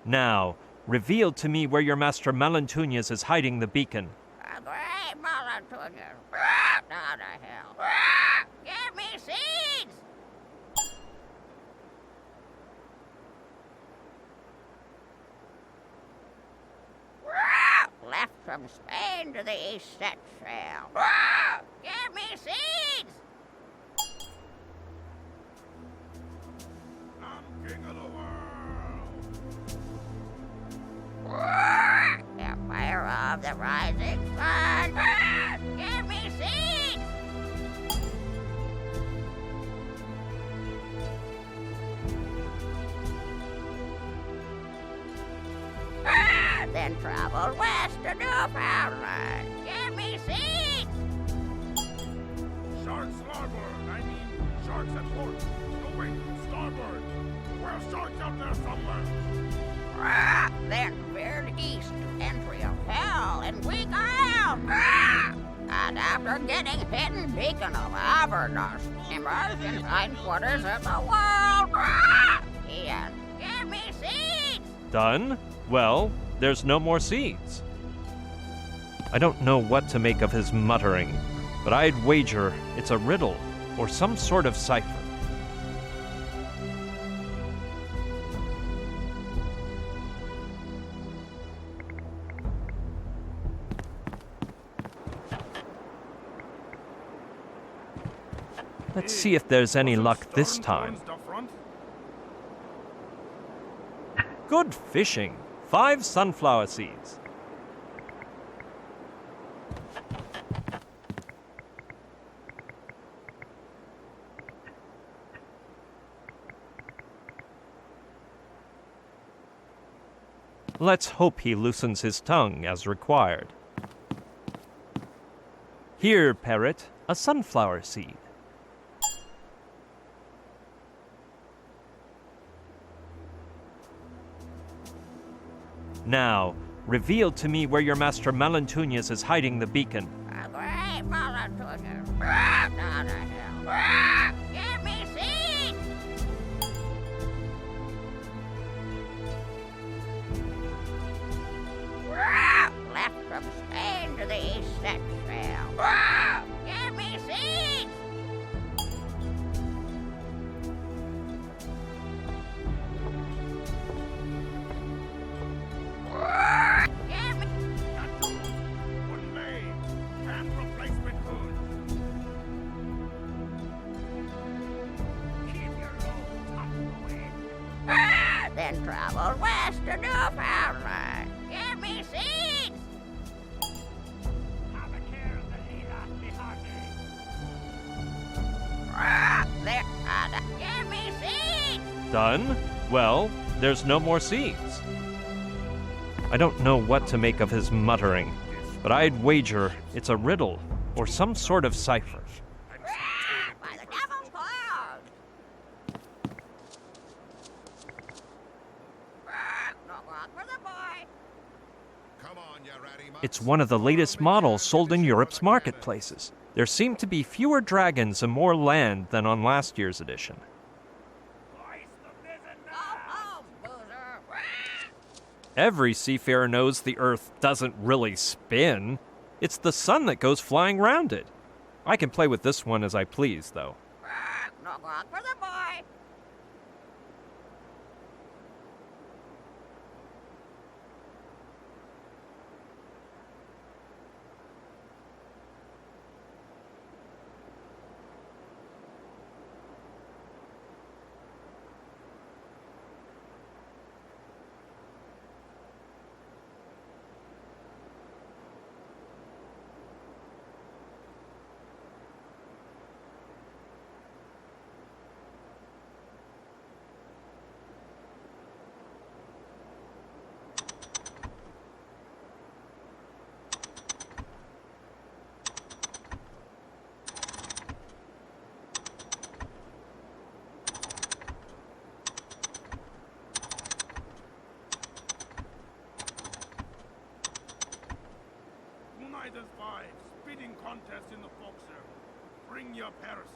Now, reveal to me where your master Malantunius is hiding the beacon. A great Malantunius. Down to hell. Give me seeds! Left from Spain to the east set sail. Give me seeds! I'm king of the world. The fire of the rising sun. Give me seeds! Then travel west to Newfoundland. Give me seeds! Sharks larboard. I mean, sharks at port. No, wait, starboard. Well, sharks out there somewhere. Then veered east to entry of hell in Weak Isle. And after getting hidden beacon of Avernus, emerged in hindquarters of the world. Ian, give me seeds! Done? Well, there's no more seeds. I don't know what to make of his muttering, but I'd wager it's a riddle or some sort of cipher. Let's see if there's any luck this time. Good fishing. 5 sunflower seeds. Let's hope he loosens his tongue as required. Here, parrot, a sunflower seed. Now, reveal to me where your master Malantunius is hiding the beacon. A great Malantunius. Down to hell. Give me seeds! Left from Spain to the east set sail. Give me seeds! then travel west to Newfoundland. Give me seeds! There, give me seeds! Done? Well, there's no more seeds. I don't know what to make of his muttering, but I'd wager it's a riddle or some sort of cipher. By the devil's claws! No luck for the boy! Come on, you ratty mutts. It's one of the latest models sold in Europe's marketplaces. There seem to be fewer dragons and more land than on last year's edition. Go home, boozer! Every seafarer knows the Earth doesn't really spin. It's the sun that goes flying round it. I can play with this one as I please, though. No luck for the boy! United 5, spitting contest in the forecastle. Bring your parasol.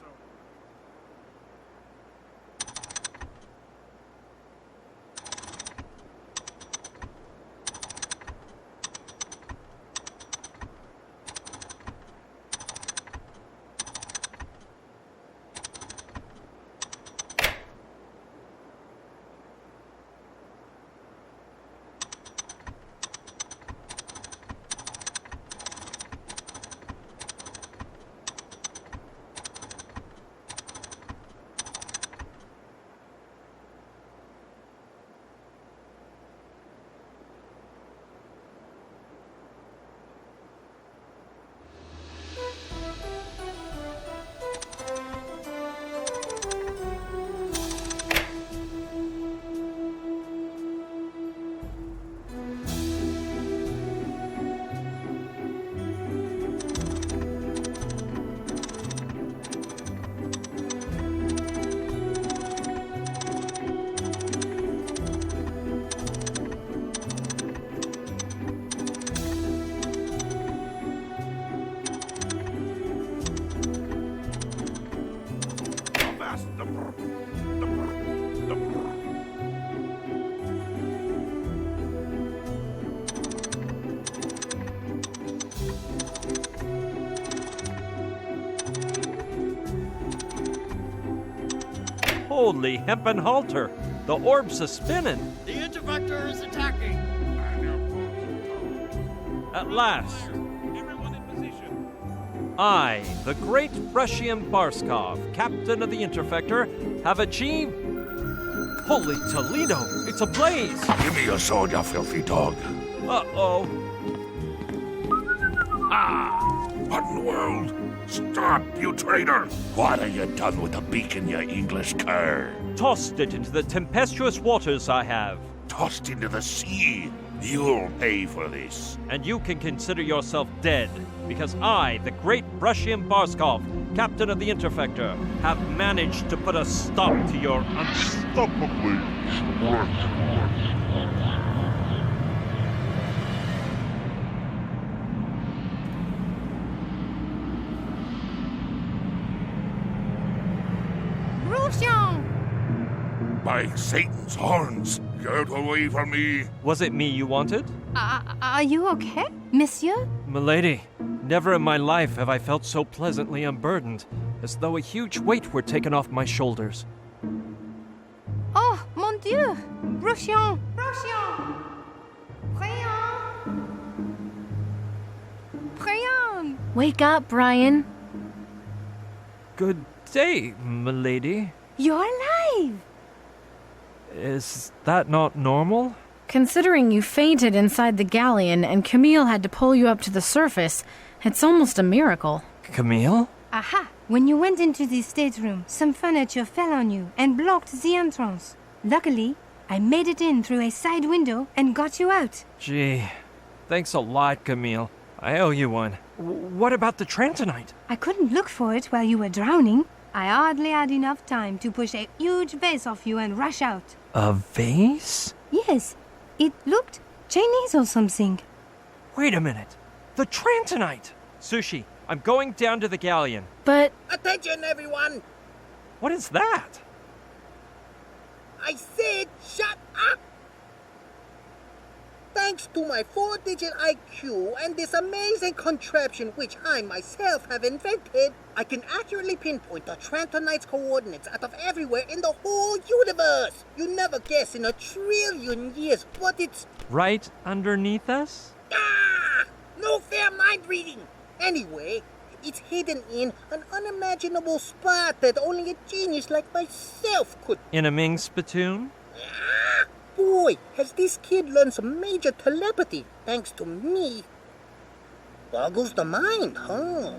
Holy hempen halter! The orbs are spinning! The Intervector is attacking! At last! Everyone in position. I, the great Russian Barskov, captain of the Interfector, have achieved... Holy Toledo! It's ablaze! Give me your sword, you filthy dog. Uh-oh. What in the world? Stop, you traitor! What have you done with the beacon, you English cur? Tossed it into the tempestuous waters I have. Tossed into the sea. You'll pay for this. And you can consider yourself dead, because I, the great Russian Barskov, captain of the Interfector, have managed to put a stop to your unstoppably By Satan's horns, get away from me. Was it me you wanted? Are you okay, monsieur? Milady, never in my life have I felt so pleasantly unburdened, as though a huge weight were taken off my shoulders. Oh, mon Dieu! Rochion! Rochion! Brian! Brian! Wake up, Brian. Good day, milady. You're alive! Is that not normal? Considering you fainted inside the galleon and Camille had to pull you up to the surface, it's almost a miracle. Camille? Aha! When you went into the stateroom, some furniture fell on you and blocked the entrance. Luckily, I made it in through a side window and got you out. Gee, thanks a lot, Camille. I owe you one. What about the Trantonite? I couldn't look for it while you were drowning. I hardly had enough time to push a huge vase off you and rush out. A vase? Yes, it looked Chinese or something. Wait a minute. The Trantonite! Sushi, I'm going down to the galleon. But... Attention, everyone! What is that? I said shut up! Thanks to my 4-digit IQ and this amazing contraption which I myself have invented, I can accurately pinpoint the Trantonite's coordinates out of everywhere in the whole universe. You never guess in 1,000,000,000 years what it's... Right underneath us? Ah! No fair mind reading! Anyway, it's hidden in an unimaginable spot that only a genius like myself could... In a Ming spittoon? Ah! Boy, has this kid learned some major telepathy, thanks to me. Boggles the mind, huh?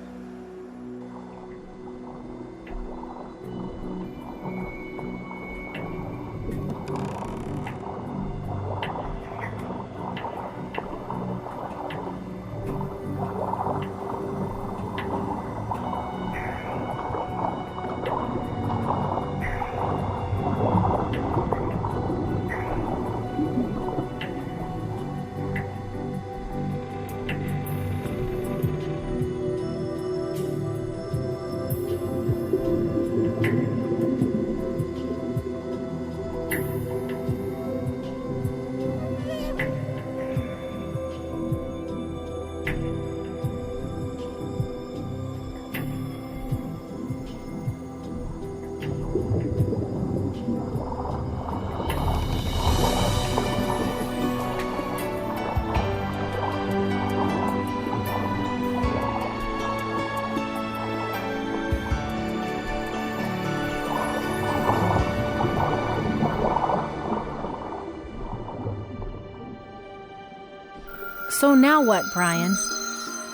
So now what, Brian?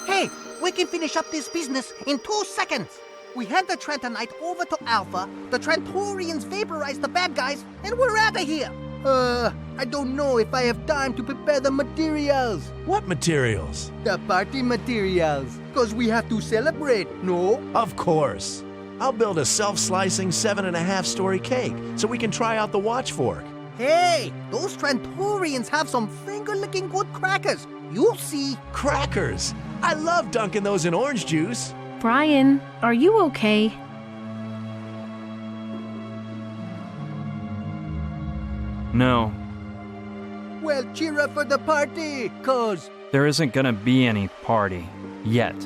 Hey, we can finish up this business in 2 seconds. We hand the Trantonite over to Alpha, the Trantorians vaporize the bad guys, and we're out of here. I don't know if I have time to prepare the materials. What materials? The party materials. Because we have to celebrate, no? Of course. I'll build a self-slicing 7.5-story cake so we can try out the watch fork. Hey, those Trantorians have some finger-licking good crackers. You'll see. Crackers! I love dunking those in orange juice. Brian, are you okay? No. Well, cheer up for the party, cause... There isn't gonna be any party. Yet.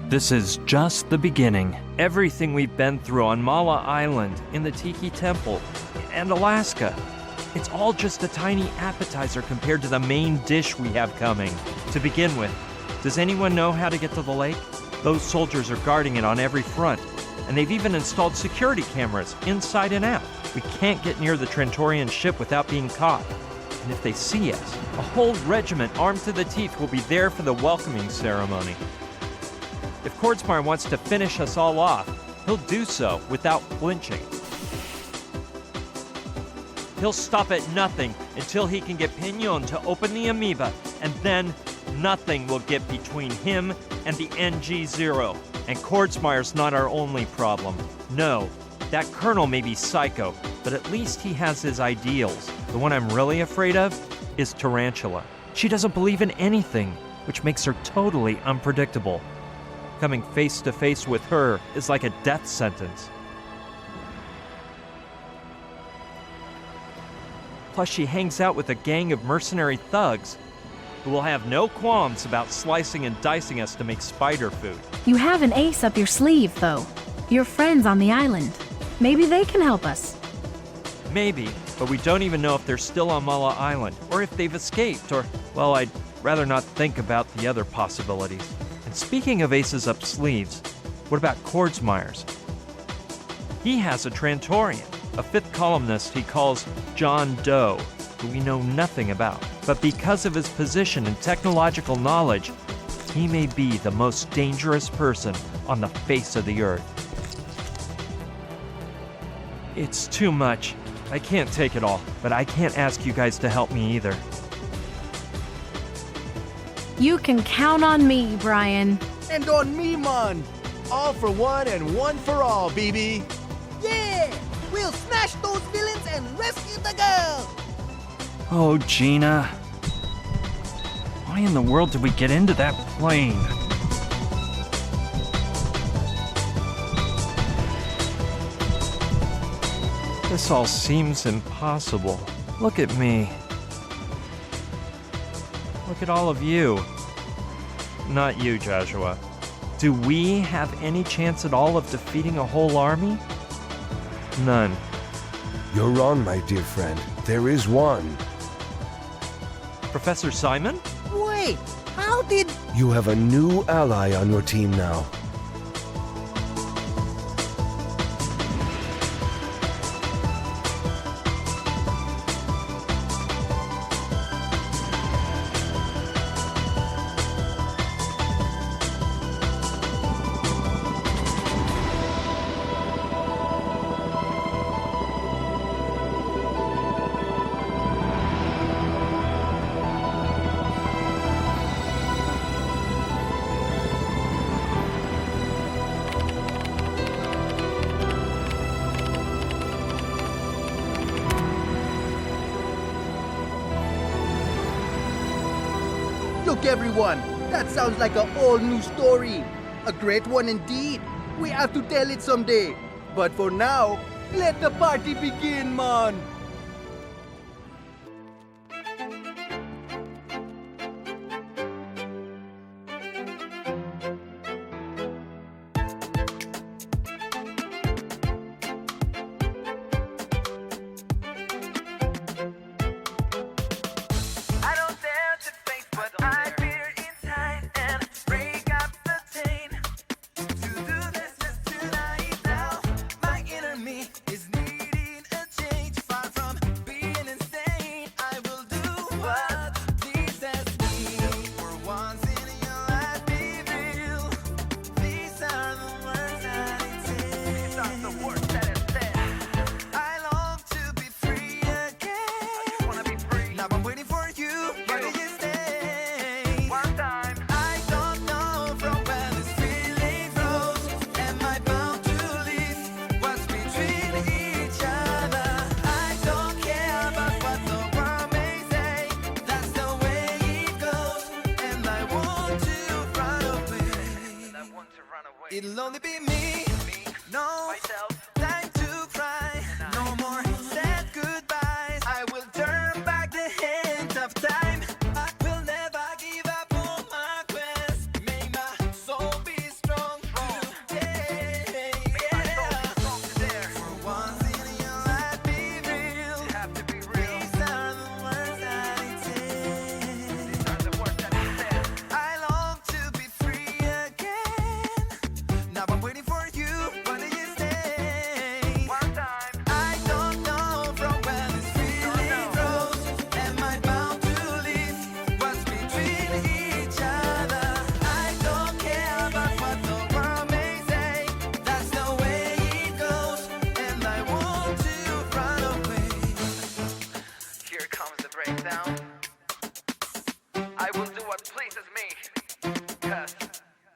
This is just the beginning. Everything we've been through on Mala Island, in the Tiki Temple, and Alaska. It's all just a tiny appetizer compared to the main dish we have coming. To begin with, does anyone know how to get to the lake? Those soldiers are guarding it on every front, and they've even installed security cameras inside and out. We can't get near the Trantorian ship without being caught. And if they see us, a whole regiment armed to the teeth will be there for the welcoming ceremony. If Kordsmeyer wants to finish us all off, he'll do so without flinching. He'll stop at nothing until he can get Pignon to open the amoeba, and then nothing will get between him and the NG-0. And Kordsmeyer's not our only problem. No, that colonel may be psycho, but at least he has his ideals. The one I'm really afraid of is Tarantula. She doesn't believe in anything, which makes her totally unpredictable. Coming face to face with her is like a death sentence. Plus, she hangs out with a gang of mercenary thugs who will have no qualms about slicing and dicing us to make spider food. You have an ace up your sleeve, though. Your friends on the island. Maybe they can help us. Maybe, but we don't even know if they're still on Mala Island, or if they've escaped, or, well, I'd rather not think about the other possibilities. And speaking of aces up sleeves, what about Kordsmeyer's? He has a Trantorian, a fifth columnist he calls John Doe, who we know nothing about. But because of his position and technological knowledge, he may be the most dangerous person on the face of the earth. It's too much. I can't take it all, but I can't ask you guys to help me either. You can count on me, Brian. And on me, man. All for one and one for all, BB. Yeah! We'll smash those villains and rescue the girl! Oh, Gina. Why in the world did we get into that plane? This all seems impossible. Look at me. Look at all of you. Not you, Joshua. Do we have any chance at all of defeating a whole army? None. You're wrong, my dear friend. There is one. Professor Simon? Wait, how did... You have a new ally on your team now. Look, everyone, that sounds like a all new story. A great one indeed. We have to tell it someday. But for now, let the party begin, man. It'll only be me, no myself, time to cry, no more sad goodbyes. I will turn back the hands of time. I will never give up on my quest. May my soul be strong today. For once in your life, be real. You have to be real. These are the words that it says. These are the words that it says. I long to be free again. Now I'm waiting for you. When do you stay? One time. I don't know from when this feeling grows. Am I bound to leave? What's between each other? I don't care about what the world may say. That's the way it goes, and I want to run away. Here comes the breakdown. I will do what pleases me. 'Cause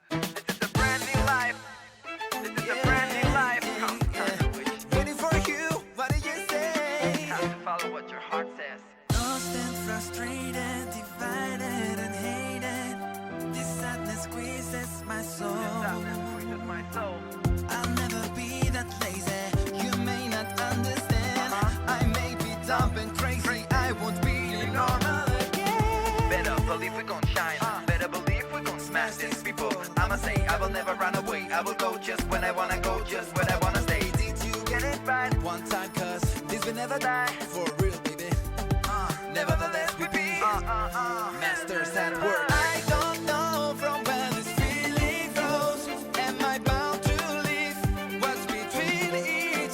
this is a brand new life. This is a brand new life. Waiting for you, what do you say? Have to follow what your heart says. Lost and frustrated, divided and hated. This sadness squeezes my soul. I'll never be that lazy. You may not understand. I may be dumb and crazy. I won't be normal again. Better believe we're gonna shine. Better believe we're gonna smash these people. I'ma say I will never run away. I will go just when I wanna go, just when I wanna stay. Did you get it right? One time, 'cause this will never die. For real, baby. Nevertheless, we be masters at work. I don't know from where this feeling grows. Am I bound to leave? What's between each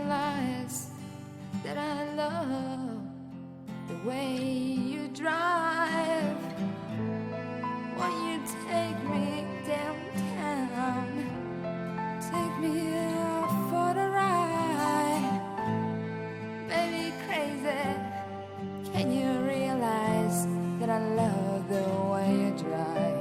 realize that I love the way you drive. When you take me downtown, take me out for the ride. Baby, crazy, can you realize that I love the way you drive?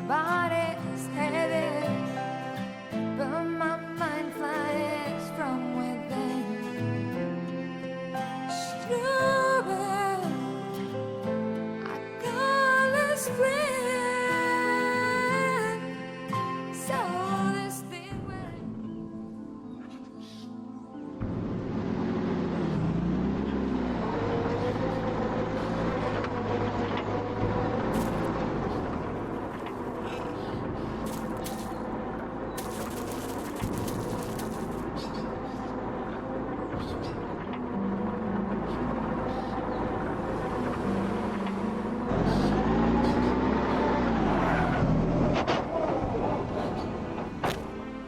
Body's heavy, but my mind flies from within. Stupid, I got this friend. So this thing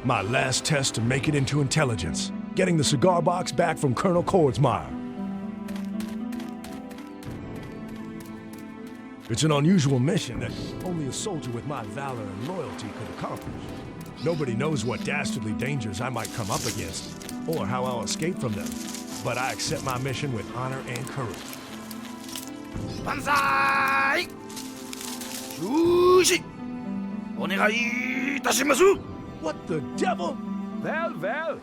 My last test to make it into intelligence. Getting the cigar box back from Colonel Kordsmeyer. It's an unusual mission that only a soldier with my valor and loyalty could accomplish. Nobody knows what dastardly dangers I might come up against, or how I'll escape from them. But I accept my mission with honor and courage. Banzai! Shushi! Onegai itashimasu! What the devil? Well.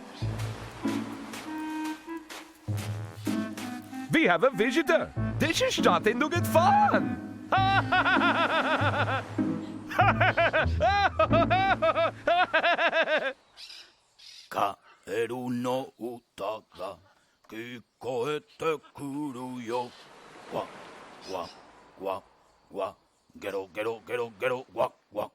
We have a visitor. This is starting to get fun. Kaeru no uta ga kikoete kuru yo. Wa, wa, wa, wa. Gero, gero, gero, gero, wa, wa.